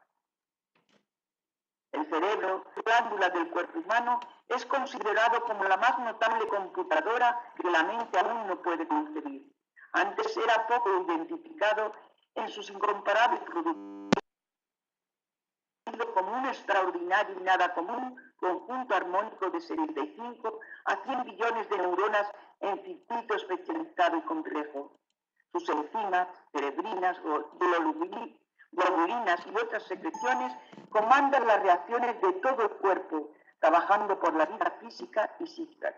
[SPEAKER 1] El cerebro, glándula del cuerpo humano, es considerado como la más notable computadora que la mente aún no puede concebir. Antes era poco identificado en sus incomparables productos como un extraordinario y nada común conjunto armónico de 75 a 100 billones de neuronas en circuito especializado y complejo. Sus enzimas, cerebrinas, globulinas y otras secreciones comandan las reacciones de todo el cuerpo, trabajando por la vida física y psíquica.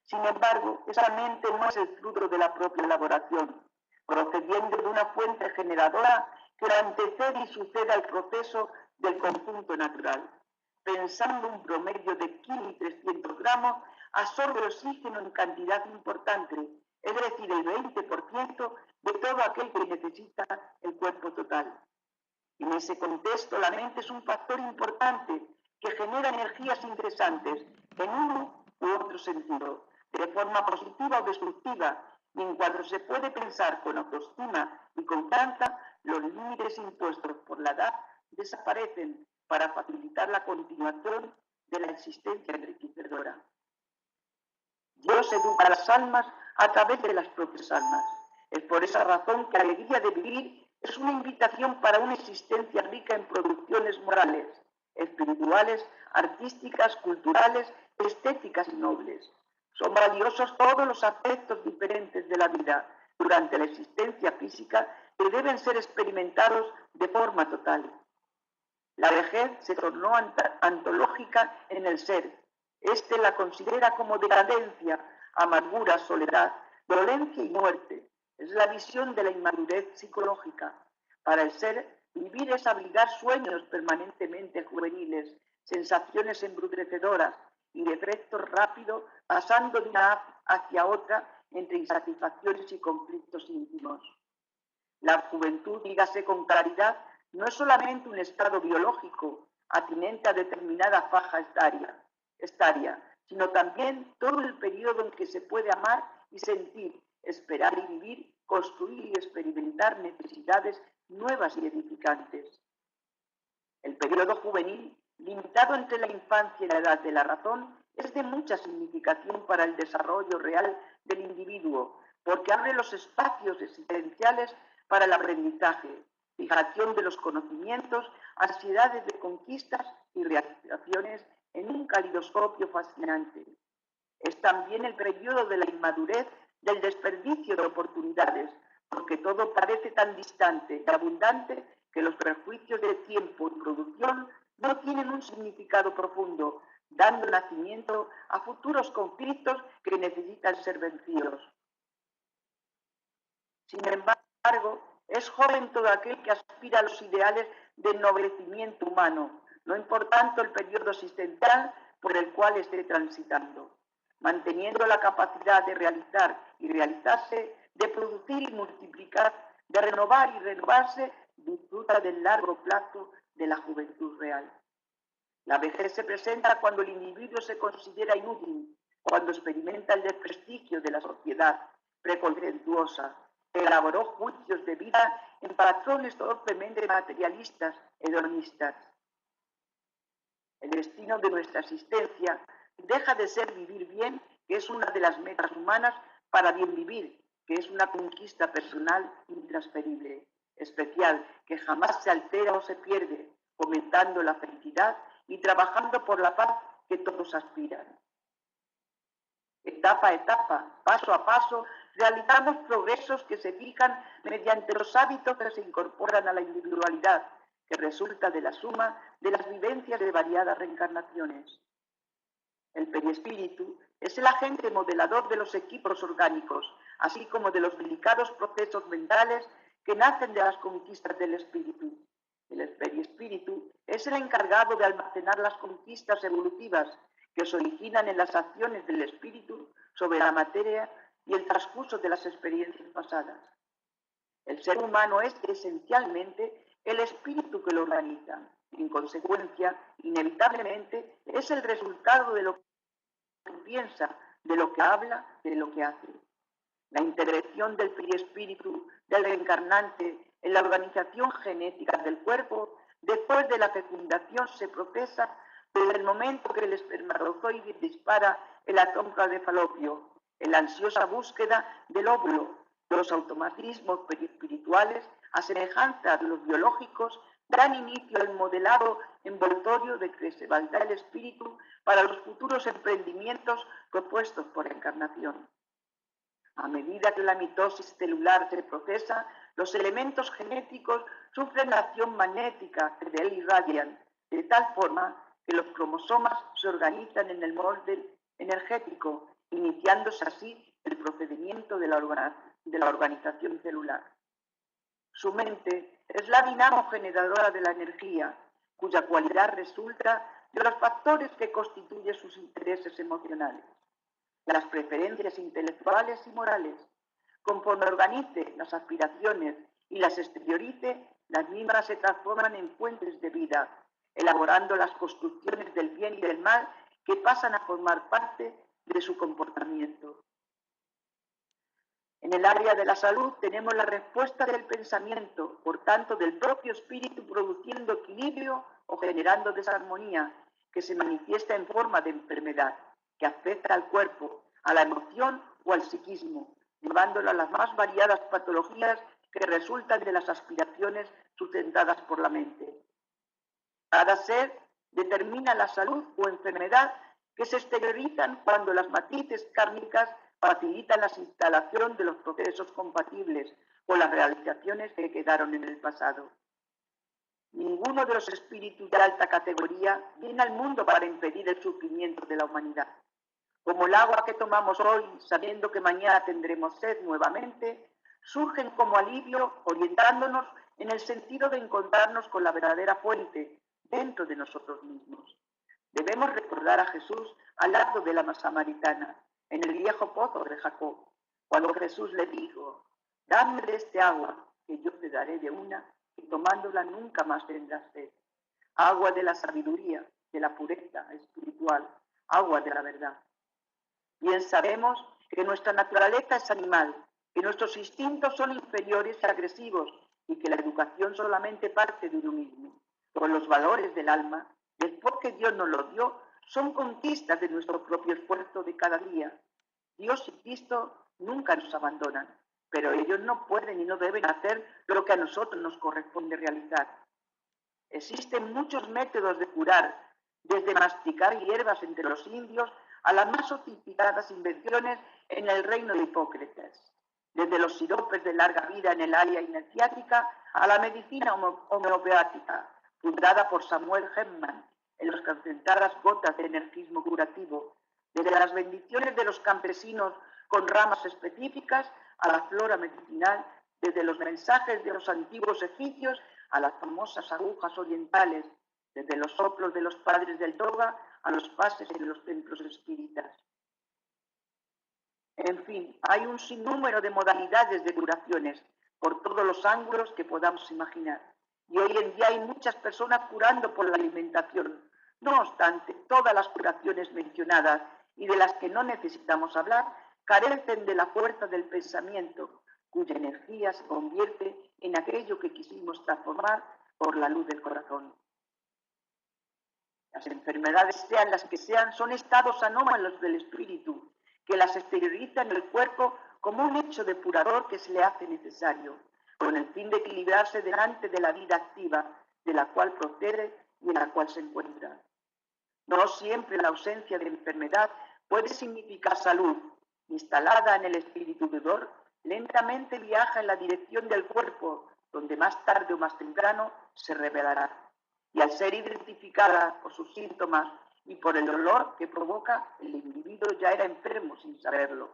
[SPEAKER 1] Sin embargo, esa mente no es el fruto de la propia elaboración, procediendo de una fuente generadora que lo antecede y sucede al proceso del conjunto natural. Pensando un promedio de 1,300 gramos, absorbe oxígeno en cantidad importante, es decir, el 20% de todo aquel que necesita el cuerpo total. En ese contexto, la mente es un factor importante que genera energías interesantes en uno u otro sentido, de forma positiva o destructiva, y en cuanto se puede pensar con autoestima y confianza, los límites impuestos por la edad desaparecen para facilitar la continuación de la existencia enriquecedora. Dios educa a las almas a través de las propias almas. Es por esa razón que la alegría de vivir es una invitación para una existencia rica en producciones morales, espirituales, artísticas, culturales, estéticas y nobles. Son valiosos todos los aspectos diferentes de la vida durante la existencia física que deben ser experimentados de forma total. La vejez se tornó antológica en el ser. Este la considera como decadencia, amargura, soledad, dolencia y muerte. Es la visión de la inmadurez psicológica. Para el ser, vivir es abrigar sueños permanentemente juveniles, sensaciones embrutecedoras y defectos rápidos, pasando de una hacia otra entre insatisfacciones y conflictos íntimos. La juventud, dígase con claridad, no es solamente un estado biológico atinente a determinada faja estaria, sino también todo el periodo en que se puede amar y sentir, esperar y vivir, construir y experimentar necesidades nuevas y edificantes. El periodo juvenil, limitado entre la infancia y la edad de la razón, es de mucha significación para el desarrollo real del individuo, porque abre los espacios existenciales para el aprendizaje, fijación de los conocimientos, ansiedades de conquistas y realizaciones en un calidoscopio fascinante. Es también el periodo de la inmadurez, del desperdicio de oportunidades, porque todo parece tan distante y abundante que los prejuicios de tiempo y producción no tienen un significado profundo, dando nacimiento a futuros conflictos que necesitan ser vencidos. Sin embargo, es joven todo aquel que aspira a los ideales de ennoblecimiento humano, no importando el periodo existencial por el cual esté transitando, manteniendo la capacidad de realizar y realizarse, de producir y multiplicar, de renovar y renovarse, disfruta del largo plazo de la juventud real. La vejez se presenta cuando el individuo se considera inútil, cuando experimenta el desprestigio de la sociedad preconceituosa, que elaboró juicios de vida en patrones torpemente materialistas, hedonistas. El destino de nuestra existencia deja de ser vivir bien, que es una de las metas humanas, para bien vivir, que es una conquista personal intransferible, especial, que jamás se altera o se pierde, fomentando la felicidad y trabajando por la paz que todos aspiran. Etapa a etapa, paso a paso, realizamos progresos que se fijan mediante los hábitos que se incorporan a la individualidad, que resulta de la suma de las vivencias de variadas reencarnaciones. El perispíritu es el agente modelador de los equipos orgánicos, así como de los delicados procesos mentales que nacen de las conquistas del espíritu. El perispíritu es el encargado de almacenar las conquistas evolutivas que se originan en las acciones del espíritu sobre la materia y el transcurso de las experiencias pasadas. El ser humano es esencialmente el espíritu que lo organiza. En consecuencia, inevitablemente, es el resultado de lo que piensa, de lo que habla, de lo que hace. La integración del perispíritu del reencarnante en la organización genética del cuerpo, después de la fecundación, se procesa desde el momento que el espermatozoide dispara en la trompa de Falopio, en la ansiosa búsqueda del óvulo. Los automatismos perispirituales, a semejanza de los biológicos, dan inicio al modelado envoltorio de que se valdrá el espíritu para los futuros emprendimientos propuestos por encarnación. A medida que la mitosis celular se procesa, los elementos genéticos sufren la acción magnética que de él irradian, de tal forma que los cromosomas se organizan en el molde energético, iniciándose así el procedimiento de la organización celular. Su mente es la dinamo generadora de la energía, cuya cualidad resulta de los factores que constituyen sus intereses emocionales, las preferencias intelectuales y morales. Conforme organice las aspiraciones y las exteriorice, las mismas se transforman en fuentes de vida, elaborando las construcciones del bien y del mal que pasan a formar parte de su comportamiento. En el área de la salud tenemos la respuesta del pensamiento, por tanto del propio espíritu produciendo equilibrio o generando desarmonía, que se manifiesta en forma de enfermedad, que afecta al cuerpo, a la emoción o al psiquismo, llevándolo a las más variadas patologías que resultan de las aspiraciones sustentadas por la mente. Cada ser determina la salud o enfermedad que se exteriorizan cuando las matrices kármicas facilitan la instalación de los procesos compatibles con las realizaciones que quedaron en el pasado. Ninguno de los espíritus de alta categoría viene al mundo para impedir el sufrimiento de la humanidad. Como el agua que tomamos hoy, sabiendo que mañana tendremos sed nuevamente, surgen como alivio orientándonos en el sentido de encontrarnos con la verdadera fuente dentro de nosotros mismos. Debemos recordar a Jesús al lado de la samaritana, en el viejo pozo de Jacob, cuando Jesús le dijo: dame de este agua, que yo te daré de una, y tomándola nunca más tendrás sed. Agua de la sabiduría, de la pureza espiritual, agua de la verdad. Bien sabemos que nuestra naturaleza es animal, que nuestros instintos son inferiores y agresivos y que la educación solamente parte de uno mismo. Pero los valores del alma, después que Dios nos los dio, son conquistas de nuestro propio esfuerzo de cada día. Dios y Cristo nunca nos abandonan, pero ellos no pueden y no deben hacer lo que a nosotros nos corresponde realizar. Existen muchos métodos de curar, desde masticar hierbas entre los indios a las más sofisticadas invenciones en el reino de Hipócrates, desde los siropes de larga vida en el área iniciática a la medicina homeopática, fundada por Samuel Hahnemann en las concentradas gotas de energismo curativo, desde las bendiciones de los campesinos con ramas específicas a la flora medicinal, desde los mensajes de los antiguos egipcios a las famosas agujas orientales, desde los soplos de los padres del yoga a los pases de los templos espíritas. En fin, hay un sinnúmero de modalidades de curaciones por todos los ángulos que podamos imaginar. Y hoy en día hay muchas personas curando por la alimentación. No obstante, todas las curaciones mencionadas y de las que no necesitamos hablar carecen de la fuerza del pensamiento, cuya energía se convierte en aquello que quisimos transformar por la luz del corazón. Las enfermedades, sean las que sean, son estados anómalos del espíritu, que las exterioriza en el cuerpo como un hecho depurador que se le hace necesario, con el fin de equilibrarse delante de la vida activa, de la cual procede y en la cual se encuentra. No siempre la ausencia de enfermedad puede significar salud. Instalada en el espíritu deudor, lentamente viaja en la dirección del cuerpo, donde más tarde o más temprano se revelará. Y al ser identificada por sus síntomas y por el dolor que provoca, el individuo ya era enfermo sin saberlo.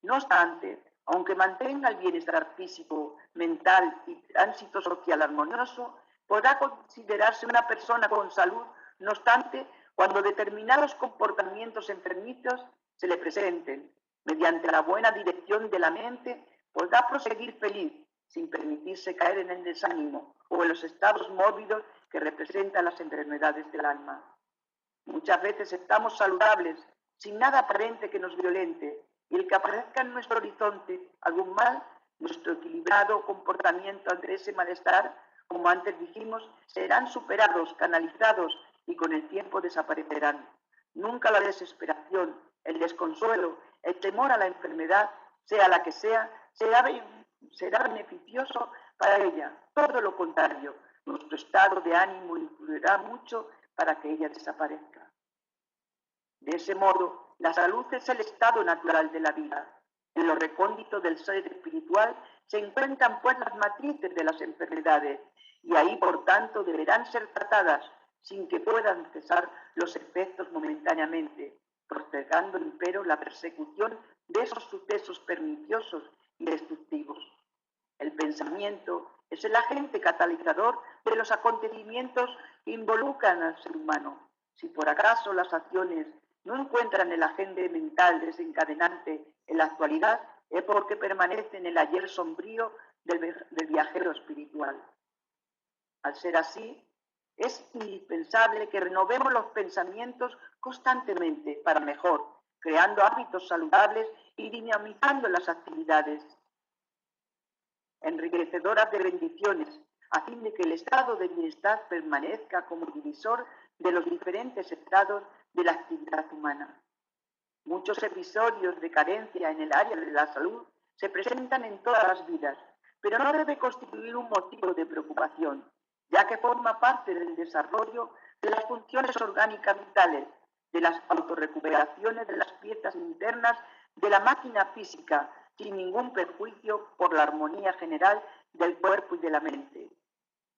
[SPEAKER 1] No obstante, aunque mantenga el bienestar físico, mental y tránsito social armonioso, podrá considerarse una persona con salud, no obstante, cuando determinados comportamientos enfermizos se le presenten. Mediante la buena dirección de la mente, podrá proseguir feliz, sin permitirse caer en el desánimo o en los estados mórbidos que representan las enfermedades del alma. Muchas veces estamos saludables, sin nada aparente que nos violente, y el que aparezca en nuestro horizonte algún mal, nuestro equilibrado comportamiento ante ese malestar, como antes dijimos, serán superados, canalizados y con el tiempo desaparecerán. Nunca la desesperación, el desconsuelo, el temor a la enfermedad, sea la que sea, será beneficioso para ella. Todo lo contrario, nuestro estado de ánimo influirá mucho para que ella desaparezca. De ese modo, la salud es el estado natural de la vida. En lo recóndito del ser espiritual se encuentran pues las matrices de las enfermedades y ahí, por tanto, deberán ser tratadas sin que puedan cesar los efectos momentáneamente, postergando empero la persecución de esos sucesos perniciosos y destructivos. El pensamiento es el agente catalizador de los acontecimientos que involucran al ser humano. Si por acaso las acciones no encuentran el agente mental desencadenante en la actualidad, es porque permanece en el ayer sombrío del viajero espiritual. Al ser así, es indispensable que renovemos los pensamientos constantemente para mejor, creando hábitos saludables y dinamizando las actividades enriquecedoras de bendiciones, a fin de que el estado de bienestar permanezca como divisor de los diferentes estados de la actividad humana. Muchos episodios de carencia en el área de la salud se presentan en todas las vidas, pero no debe constituir un motivo de preocupación, ya que forma parte del desarrollo de las funciones orgánicas vitales, de las autorrecuperaciones de las piezas internas de la máquina física, sin ningún perjuicio por la armonía general del cuerpo y de la mente.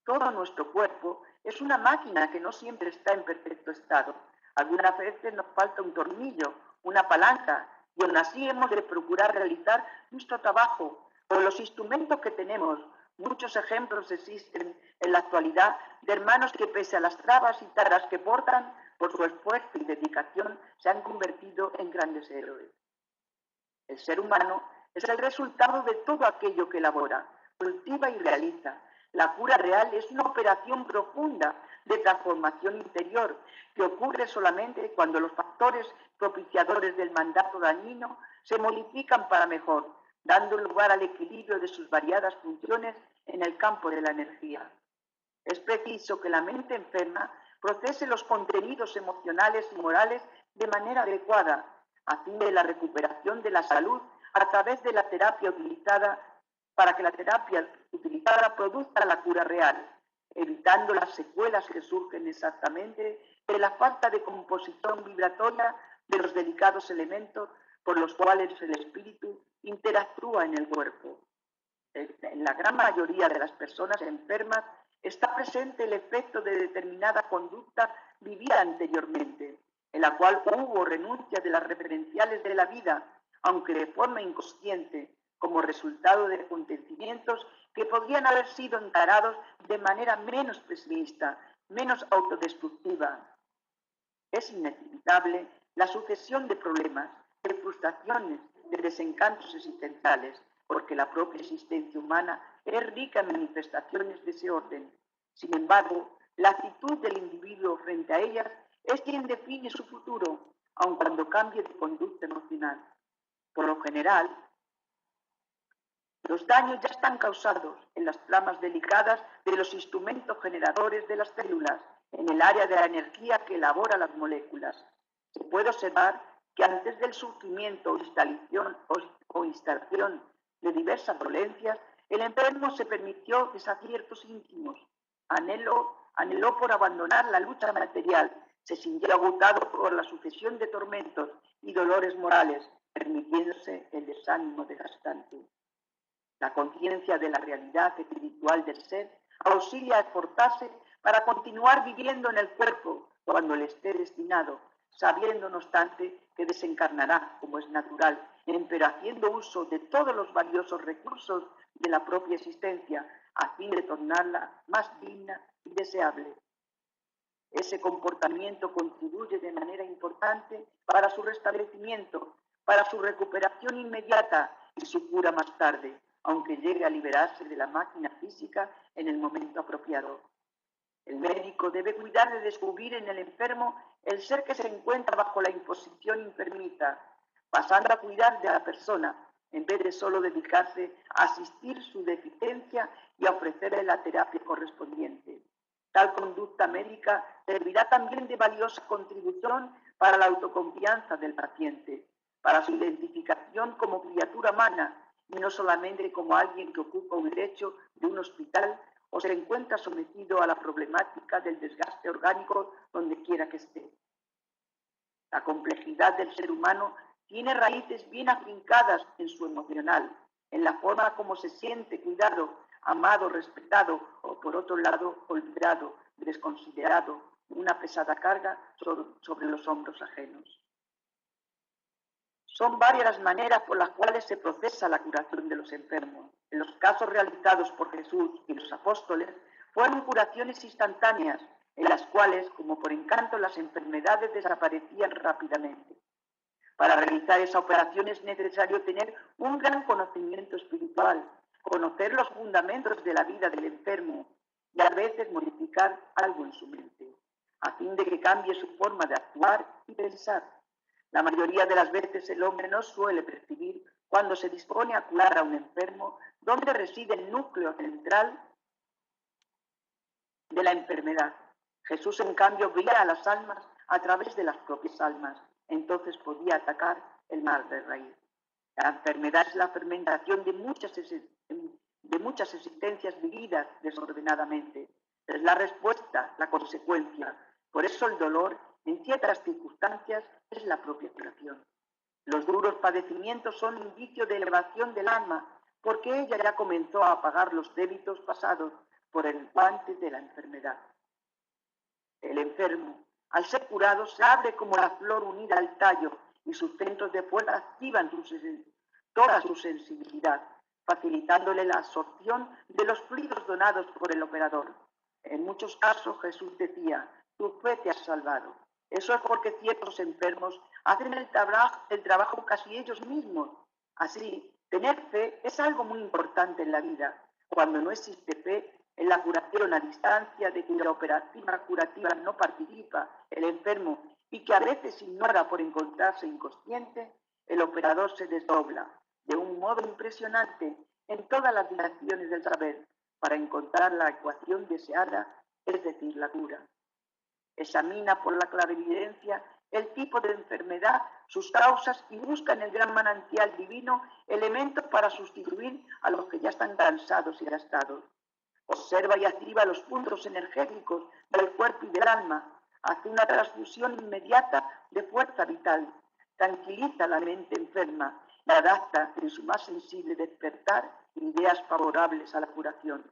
[SPEAKER 1] Todo nuestro cuerpo es una máquina que no siempre está en perfecto estado. Algunas veces nos falta un tornillo, una palanca, y aún así hemos de procurar realizar nuestro trabajo con los instrumentos que tenemos. Muchos ejemplos existen en la actualidad de hermanos que, pese a las trabas y taras que portan, por su esfuerzo y dedicación, se han convertido en grandes héroes. El ser humano es el resultado de todo aquello que elabora, cultiva y realiza. La cura real es una operación profunda de transformación interior que ocurre solamente cuando los factores propiciadores del mandato dañino se modifican para mejor, dando lugar al equilibrio de sus variadas funciones en el campo de la energía. Es preciso que la mente enferma procese los contenidos emocionales y morales de manera adecuada, a fin de la recuperación de la salud a través de la terapia utilizada, para que la terapia utilizada produzca la cura real, evitando las secuelas que surgen exactamente de la falta de composición vibratoria de los delicados elementos por los cuales el espíritu interactúa en el cuerpo. En la gran mayoría de las personas enfermas está presente el efecto de determinada conducta vivida anteriormente, en la cual hubo renuncia de las referenciales de la vida, aunque de forma inconsciente, como resultado de acontecimientos que podrían haber sido encarados de manera menos pesimista, menos autodestructiva. Es inevitable la sucesión de problemas, de frustraciones, de desencantos existenciales, porque la propia existencia humana es rica en manifestaciones de ese orden. Sin embargo, la actitud del individuo frente a ellas es quien define su futuro, aun cuando cambie de conducta emocional. Por lo general, los daños ya están causados en las tramas delicadas de los instrumentos generadores de las células, en el área de la energía que elabora las moléculas. Se puede observar que antes del surgimiento o instalación de diversas dolencias, el enfermo se permitió desaciertos íntimos, anheló por abandonar la lucha material, Se sintió agotado por la sucesión de tormentos y dolores morales, permitiéndose el desánimo desgastante. La conciencia de la realidad espiritual del ser auxilia a esforzarse para continuar viviendo en el cuerpo cuando le esté destinado, sabiendo no obstante que desencarnará como es natural, pero haciendo uso de todos los valiosos recursos de la propia existencia a fin de tornarla más digna y deseable. Ese comportamiento contribuye de manera importante para su restablecimiento, para su recuperación inmediata y su cura más tarde, aunque llegue a liberarse de la máquina física en el momento apropiado. El médico debe cuidar de descubrir en el enfermo el ser que se encuentra bajo la imposición enfermiza, pasando a cuidar de la persona, en vez de solo dedicarse a asistir su deficiencia y a ofrecerle la terapia correspondiente. Tal conducta médica servirá también de valiosa contribución para la autoconfianza del paciente, para su identificación como criatura humana y no solamente como alguien que ocupa un lecho de un hospital o se encuentra sometido a la problemática del desgaste orgánico donde quiera que esté. La complejidad del ser humano tiene raíces bien afincadas en su emocional, en la forma como se siente cuidado, amado, respetado o por otro lado olvidado, desconsiderado, una pesada carga sobre los hombros ajenos. Son varias las maneras por las cuales se procesa la curación de los enfermos. En los casos realizados por Jesús y los apóstoles fueron curaciones instantáneas, en las cuales, como por encanto, las enfermedades desaparecían rápidamente. Para realizar esa operación es necesario tener un gran conocimiento espiritual, conocer los fundamentos de la vida del enfermo y a veces modificar algo en su mente, a fin de que cambie su forma de actuar y pensar. La mayoría de las veces el hombre no suele percibir cuando se dispone a curar a un enfermo dónde reside el núcleo central de la enfermedad. Jesús, en cambio, veía a las almas a través de las propias almas. Entonces podía atacar el mal de raíz. La enfermedad es la fermentación de muchas existencias vividas desordenadamente. Es la respuesta, la consecuencia. Por eso el dolor, en ciertas circunstancias, es la propia curación. Los duros padecimientos son indicio de elevación del alma, porque ella ya comenzó a pagar los débitos pasados por el guante de la enfermedad. El enfermo, al ser curado, se abre como la flor unida al tallo y sus centros de fuerza activan toda su sensibilidad, facilitándole la absorción de los fluidos donados por el operador. En muchos casos Jesús decía: tu fe te ha salvado. Eso es porque ciertos enfermos hacen el trabajo casi ellos mismos. Así, tener fe es algo muy importante en la vida. Cuando no existe fe en la curación a distancia, de cuya operativa curativa no participa el enfermo y que a veces ignora por encontrarse inconsciente, el operador se desdobla de un modo impresionante en todas las direcciones del saber para encontrar la ecuación deseada, es decir, la cura. Examina por la clarividencia el tipo de enfermedad, sus causas y busca en el gran manantial divino elementos para sustituir a los que ya están cansados y gastados. Observa y activa los puntos energéticos del cuerpo y del alma, hace una transfusión inmediata de fuerza vital, tranquiliza la mente enferma y adapta en su más sensible despertar ideas favorables a la curación.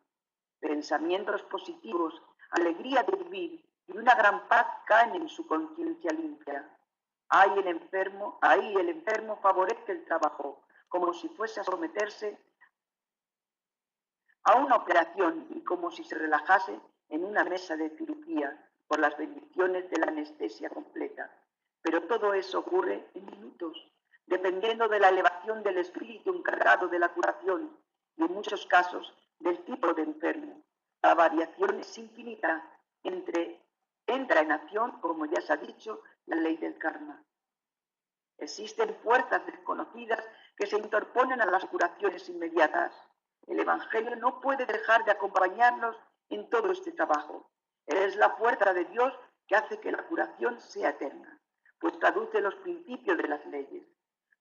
[SPEAKER 1] Pensamientos positivos, alegría de vivir y una gran paz caen en su conciencia limpia. Ahí el enfermo favorece el trabajo, como si fuese a someterse a una operación y como si se relajase en una mesa de cirugía por las bendiciones de la anestesia completa. Pero todo eso ocurre en minutos, dependiendo de la elevación del espíritu encargado de la curación y en muchos casos del tipo de enfermo. La variación es infinita. Entra en acción, como ya se ha dicho, la ley del karma. Existen fuerzas desconocidas que se interponen a las curaciones inmediatas. El Evangelio no puede dejar de acompañarnos en todo este trabajo. Es la fuerza de Dios que hace que la curación sea eterna, pues traduce los principios de las leyes.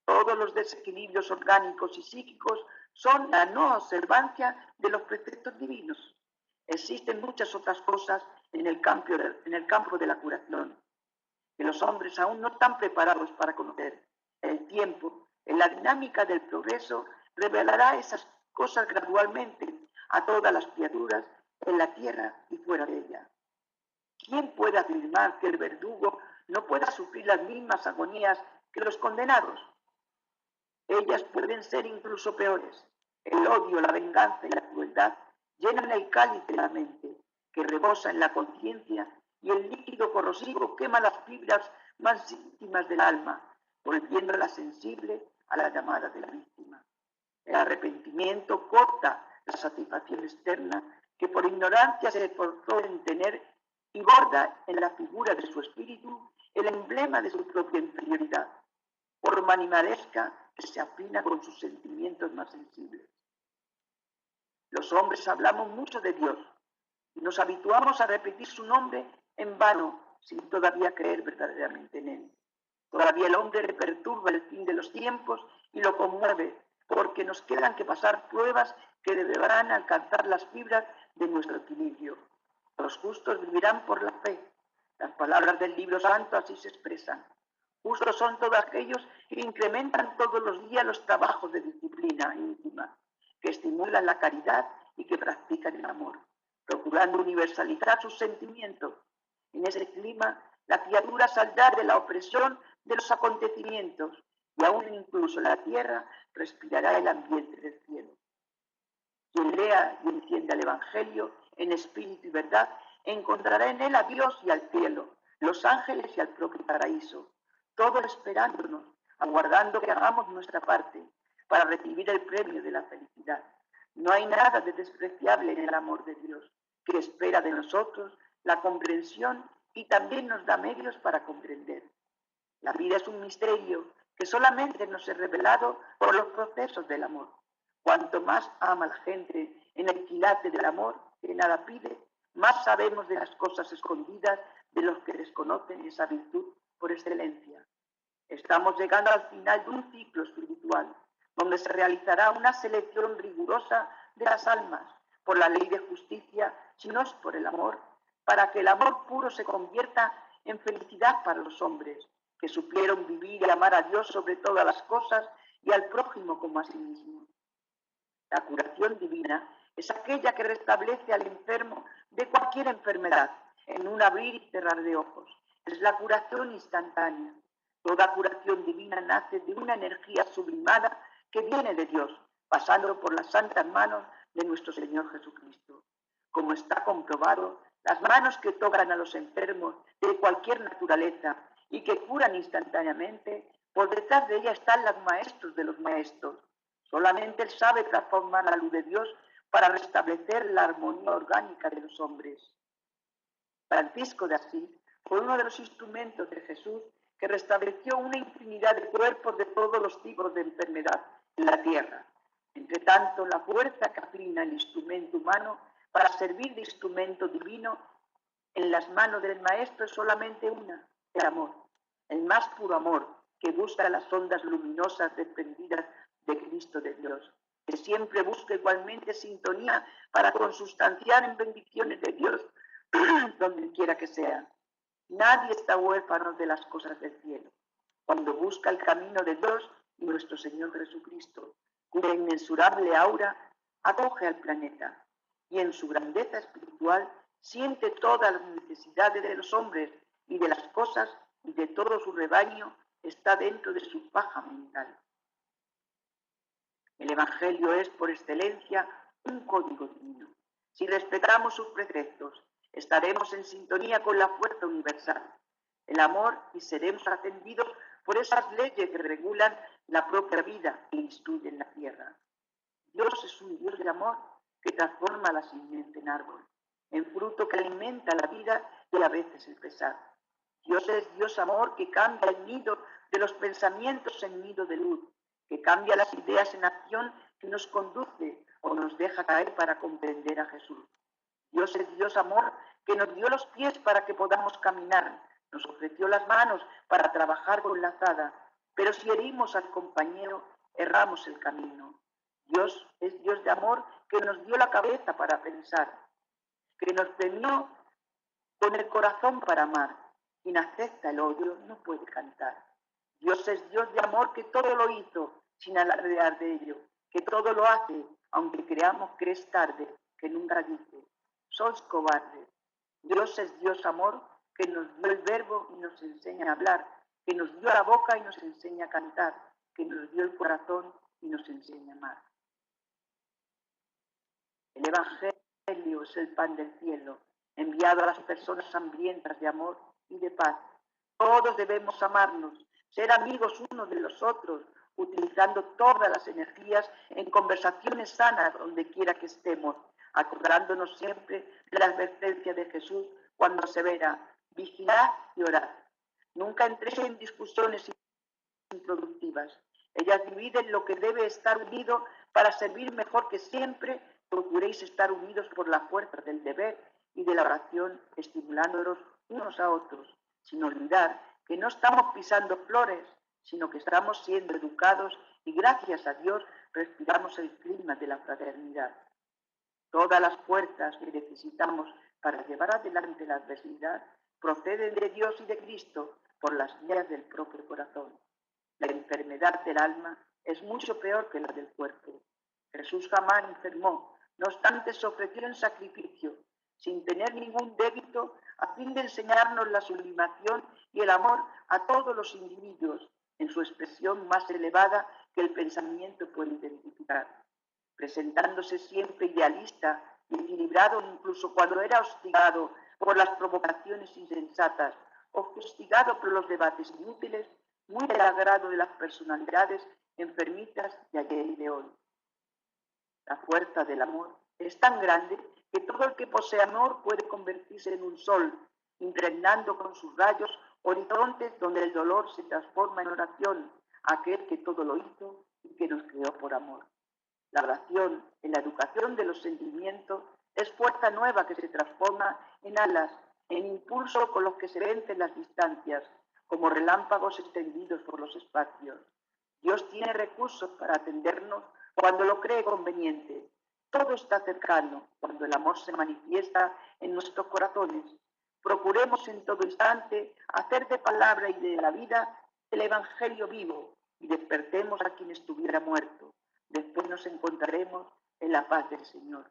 [SPEAKER 1] Todos los desequilibrios orgánicos y psíquicos son la no observancia de los preceptos divinos. Existen muchas otras cosas en el campo de la curación. que los hombres aún no están preparados para conocer. El tiempo, en la dinámica del progreso, revelará esas cosas gradualmente a todas las criaturas en la tierra y fuera de ella. ¿Quién puede afirmar que el verdugo no pueda sufrir las mismas agonías que los condenados? Ellas pueden ser incluso peores. El odio, la venganza y la crueldad llenan el cáliz de la mente, que rebosa en la conciencia, y el líquido corrosivo quema las fibras más íntimas del alma, volviéndola sensible a la llamada de la víctima. El arrepentimiento corta la satisfacción externa que por ignorancia se esforzó en tener y borda en la figura de su espíritu el emblema de su propia inferioridad, forma animalesca que se afina con sus sentimientos más sensibles. Los hombres hablamos mucho de Dios y nos habituamos a repetir su nombre en vano sin todavía creer verdaderamente en él. Todavía el hombre le perturba el fin de los tiempos y lo conmueve, porque nos quedan que pasar pruebas que deberán alcanzar las fibras de nuestro equilibrio. Los justos vivirán por la fe. Las palabras del libro santo así se expresan. Justos son todos aquellos que incrementan todos los días los trabajos de disciplina íntima, que estimulan la caridad y que practican el amor, procurando universalizar sus sentimientos. En ese clima, la criatura saldrá de la opresión de los acontecimientos y aún incluso la tierra respirará el ambiente del cielo. Quien lea y entienda el Evangelio en espíritu y verdad encontrará en él a Dios y al cielo, los ángeles y al propio paraíso, todos esperándonos, aguardando que hagamos nuestra parte para recibir el premio de la felicidad. No hay nada de despreciable en el amor de Dios, que espera de nosotros la comprensión y también nos da medios para comprender. La vida es un misterio que solamente nos es revelado por los procesos del amor. Cuanto más ama la gente en el quilate del amor, que nada pide, más sabemos de las cosas escondidas de los que desconocen esa virtud por excelencia. Estamos llegando al final de un ciclo espiritual, donde se realizará una selección rigurosa de las almas por la ley de justicia, si no es por el amor, para que el amor puro se convierta en felicidad para los hombres, que supieron vivir y amar a Dios sobre todas las cosas y al prójimo como a sí mismo. La curación divina es aquella que restablece al enfermo de cualquier enfermedad en un abrir y cerrar de ojos. Es la curación instantánea. Toda curación divina nace de una energía sublimada que viene de Dios, pasando por las santas manos de nuestro Señor Jesucristo. Como está comprobado, las manos que tocan a los enfermos de cualquier naturaleza y que curan instantáneamente, por detrás de ella están los maestros de los maestros. Solamente Él sabe transformar la luz de Dios para restablecer la armonía orgánica de los hombres. Francisco de Asís fue uno de los instrumentos de Jesús que restableció una infinidad de cuerpos de todos los tipos de enfermedad en la tierra. Entre tanto, la fuerza que afina el instrumento humano para servir de instrumento divino en las manos del Maestro es solamente una, el amor, el más puro amor que busca las ondas luminosas desprendidas de Cristo de Dios, que siempre busca igualmente sintonía para consustanciar en bendiciones de Dios donde quiera que sea. Nadie está huérfano de las cosas del cielo. Cuando busca el camino de Dios y nuestro Señor Jesucristo, cuya inmensurable aura acoge al planeta y en su grandeza espiritual siente todas las necesidades de los hombres y de las cosas y de todo su rebaño está dentro de su paja mental. El Evangelio es, por excelencia, un código divino. Si respetamos sus preceptos, estaremos en sintonía con la fuerza universal, el amor, y seremos atendidos por esas leyes que regulan la propia vida e instruyen la tierra. Dios es un Dios de amor que transforma la simiente en árbol, en fruto que alimenta la vida y a veces el pesar. Dios es Dios amor que cambia el nido de los pensamientos en nido de luz, que cambia las ideas en acción, que nos conduce o nos deja caer para comprender a Jesús. Dios es Dios amor que nos dio los pies para que podamos caminar, nos ofreció las manos para trabajar con la azada, pero si herimos al compañero, erramos el camino. Dios es Dios de amor que nos dio la cabeza para pensar, que nos premió con el corazón para amar. Quien acepta el odio no puede cantar. Dios es Dios de amor que todo lo hizo sin alardear de ello, que todo lo hace, aunque creamos que es tarde, que nunca dice, sois cobardes. Dios es Dios amor que nos dio el verbo y nos enseña a hablar, que nos dio la boca y nos enseña a cantar, que nos dio el corazón y nos enseña a amar. El Evangelio es el pan del cielo, enviado a las personas hambrientas de amor y de paz. Todos debemos amarnos, ser amigos unos de los otros, utilizando todas las energías en conversaciones sanas donde quiera que estemos, acordándonos siempre de la advertencia de Jesús cuando asevera, vigilad y orad. Nunca entréis en discusiones improductivas. Ellas dividen lo que debe estar unido para servir mejor que siempre. Procuréis estar unidos por la fuerza del deber y de la oración, estimulándonos unos a otros, sin olvidar que no estamos pisando flores, sino que estamos siendo educados y gracias a Dios respiramos el clima de la fraternidad. Todas las fuerzas que necesitamos para llevar adelante la adversidad proceden de Dios y de Cristo por las vías del propio corazón. La enfermedad del alma es mucho peor que la del cuerpo. Jesús jamás enfermó, no obstante se ofreció en sacrificio, sin tener ningún débito, a fin de enseñarnos la sublimación y el amor a todos los individuos, en su expresión más elevada que el pensamiento puede identificar, presentándose siempre idealista y equilibrado incluso cuando era hostigado por las provocaciones insensatas o hostigado por los debates inútiles, muy del agrado de las personalidades enfermizas de ayer y de hoy. La fuerza del amor es tan grande que todo el que posee amor puede convertirse en un sol, impregnando con sus rayos horizontes donde el dolor se transforma en oración, aquel que todo lo hizo y que nos creó por amor. La oración, en la educación de los sentimientos, es fuerza nueva que se transforma en alas, en impulso con los que se vencen las distancias, como relámpagos extendidos por los espacios. Dios tiene recursos para atendernos cuando lo cree conveniente. Todo está cercano cuando el amor se manifiesta en nuestros corazones. Procuremos en todo instante hacer de palabra y de la vida el Evangelio vivo y despertemos a quien estuviera muerto. Después nos encontraremos en la paz del Señor.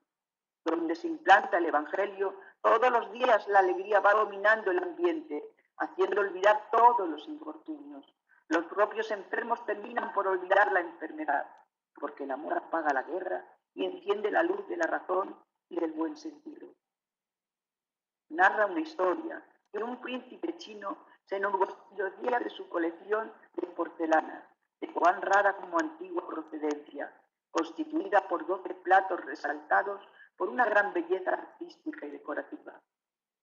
[SPEAKER 1] Donde se implanta el Evangelio, todos los días la alegría va dominando el ambiente, haciendo olvidar todos los infortunios. Los propios enfermos terminan por olvidar la enfermedad, porque el amor apaga la guerra y enciende la luz de la razón y del buen sentido. Narra una historia que un príncipe chino se enorgullecía de su colección de porcelana, de cuán rara como antigua procedencia, constituida por 12 platos resaltados por una gran belleza artística y decorativa.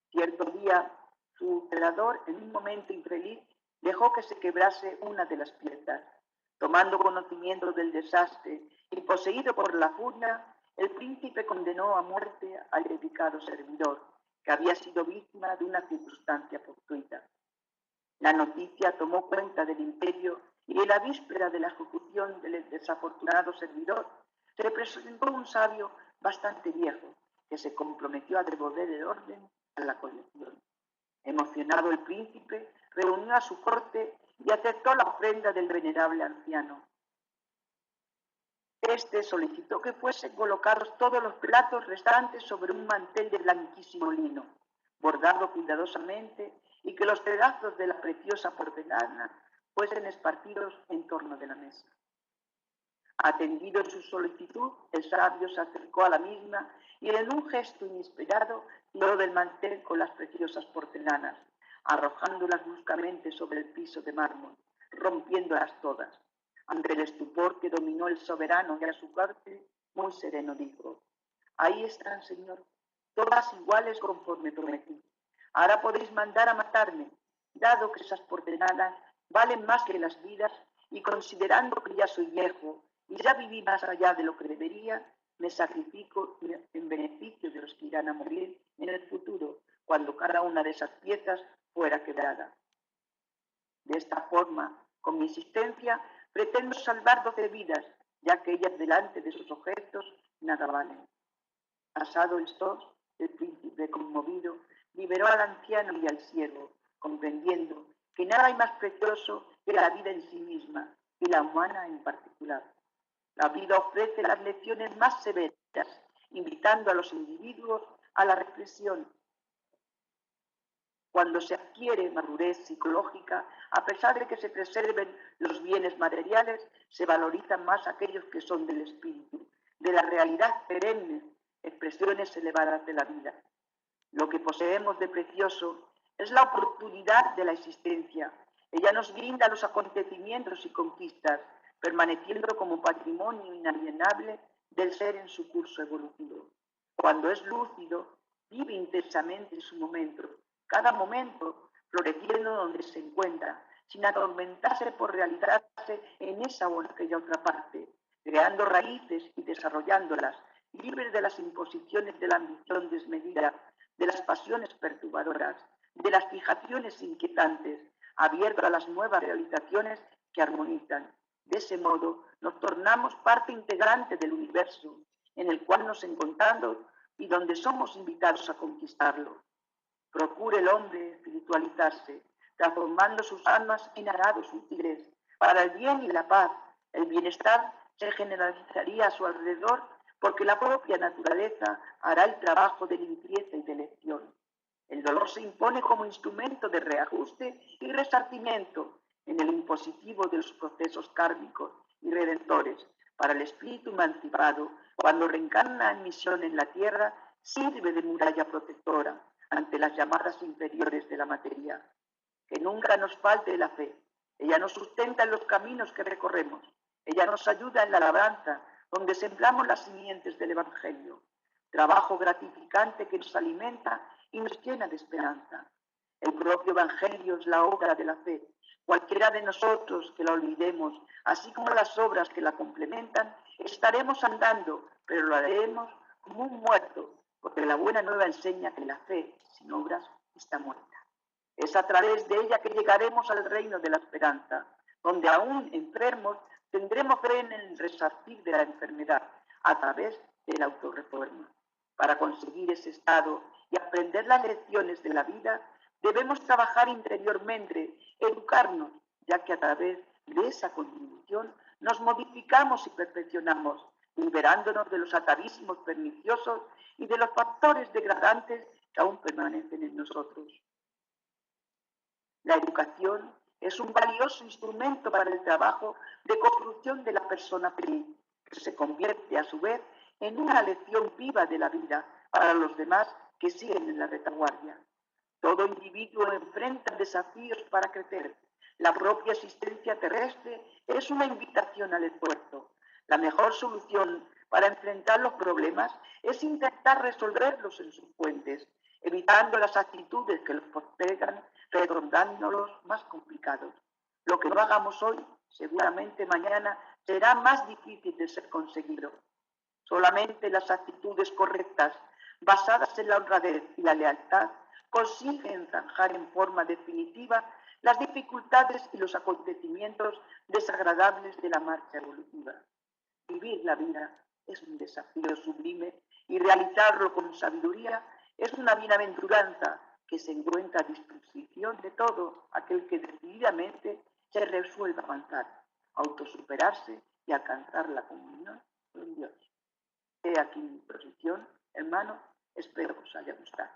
[SPEAKER 1] Cierto día, su creador, en un momento infeliz, dejó que se quebrase una de las piezas. Tomando conocimiento del desastre y poseído por la furia, el príncipe condenó a muerte al dedicado servidor, que había sido víctima de una circunstancia fortuita. La noticia tomó cuenta del imperio y en la víspera de la ejecución del desafortunado servidor se presentó un sabio bastante viejo que se comprometió a devolver el orden a la colección. Emocionado el príncipe reunió a su corte y aceptó la ofrenda del venerable anciano. Este solicitó que fuesen colocados todos los platos restantes sobre un mantel de blanquísimo lino, bordado cuidadosamente, y que los pedazos de la preciosa porcelana fuesen esparcidos en torno de la mesa. Atendido en su solicitud, el sabio se acercó a la misma y en un gesto inesperado tiró del mantel con las preciosas porcelanas, arrojándolas bruscamente sobre el piso de mármol, rompiéndolas todas. Ante el estupor que dominó el soberano y a su corte, muy sereno dijo: ahí están, señor, todas iguales conforme prometí. Ahora podéis mandar a matarme, dado que esas porcelanas valen más que las vidas, y considerando que ya soy viejo y ya viví más allá de lo que debería, me sacrifico en beneficio de los que irán a morir en el futuro, cuando cada una de esas piezas fuera quebrada. De esta forma, con mi existencia, pretendo salvar 12 vidas, ya que ellas delante de sus objetos nada valen. Pasado el tos, el príncipe conmovido liberó al anciano y al siervo, comprendiendo que nada hay más precioso que la vida en sí misma y la humana en particular. La vida ofrece las lecciones más severas, invitando a los individuos a la reflexión. Cuando se adquiere madurez psicológica, a pesar de que se preserven los bienes materiales, se valorizan más aquellos que son del espíritu, de la realidad perenne, expresiones elevadas de la vida. Lo que poseemos de precioso es la oportunidad de la existencia. Ella nos brinda los acontecimientos y conquistas, permaneciendo como patrimonio inalienable del ser en su curso evolutivo. Cuando es lúcido, vive intensamente en su momento, cada momento floreciendo donde se encuentra, sin atormentarse por realizarse en esa o en aquella otra parte, creando raíces y desarrollándolas, libres de las imposiciones de la ambición desmedida, de las pasiones perturbadoras, de las fijaciones inquietantes, abierto a las nuevas realizaciones que armonizan. De ese modo nos tornamos parte integrante del universo en el cual nos encontramos y donde somos invitados a conquistarlo. Procure el hombre espiritualizarse, transformando sus almas en arados útiles para el bien y la paz. El bienestar se generalizaría a su alrededor porque la propia naturaleza hará el trabajo de limpieza y de elección. El dolor se impone como instrumento de reajuste y resarcimiento en el impositivo de los procesos kármicos y redentores. Para el espíritu emancipado, cuando reencarna en misión en la tierra, sirve de muralla protectora ante las llamadas inferiores de la materia. Que nunca nos falte la fe. Ella nos sustenta en los caminos que recorremos. Ella nos ayuda en la labranza, donde sembramos las simientes del Evangelio. Trabajo gratificante que nos alimenta y nos llena de esperanza. El propio Evangelio es la obra de la fe. Cualquiera de nosotros que la olvidemos, así como las obras que la complementan, estaremos andando, pero lo haremos como un muerto, porque la buena nueva enseña que la fe sin obras está muerta. Es a través de ella que llegaremos al reino de la esperanza, donde aún enfermos tendremos fe en el resarcir de la enfermedad a través de la autorreforma. Para conseguir ese estado y aprender las lecciones de la vida, debemos trabajar interiormente, educarnos, ya que a través de esa contribución nos modificamos y perfeccionamos, liberándonos de los atavismos perniciosos y de los factores degradantes que aún permanecen en nosotros. La educación es un valioso instrumento para el trabajo de construcción de la persona feliz, que se convierte a su vez en una lección viva de la vida para los demás que siguen en la retaguardia. Todo individuo enfrenta desafíos para crecer. La propia existencia terrestre es una invitación al esfuerzo. La mejor solución para enfrentar los problemas es intentar resolverlos en sus fuentes, evitando las actitudes que los postergan, redondándolos más complicados. Lo que no hagamos hoy, seguramente mañana será más difícil de ser conseguido. Solamente las actitudes correctas, basadas en la honradez y la lealtad, consiguen zanjar en forma definitiva las dificultades y los acontecimientos desagradables de la marcha evolutiva. Vivir la vida es un desafío sublime y realizarlo con sabiduría es una bienaventuranza que se encuentra a disposición de todo aquel que decididamente se resuelva a avanzar, autosuperarse y alcanzar la comunión con Dios. He aquí mi posición, hermano, espero que os haya gustado.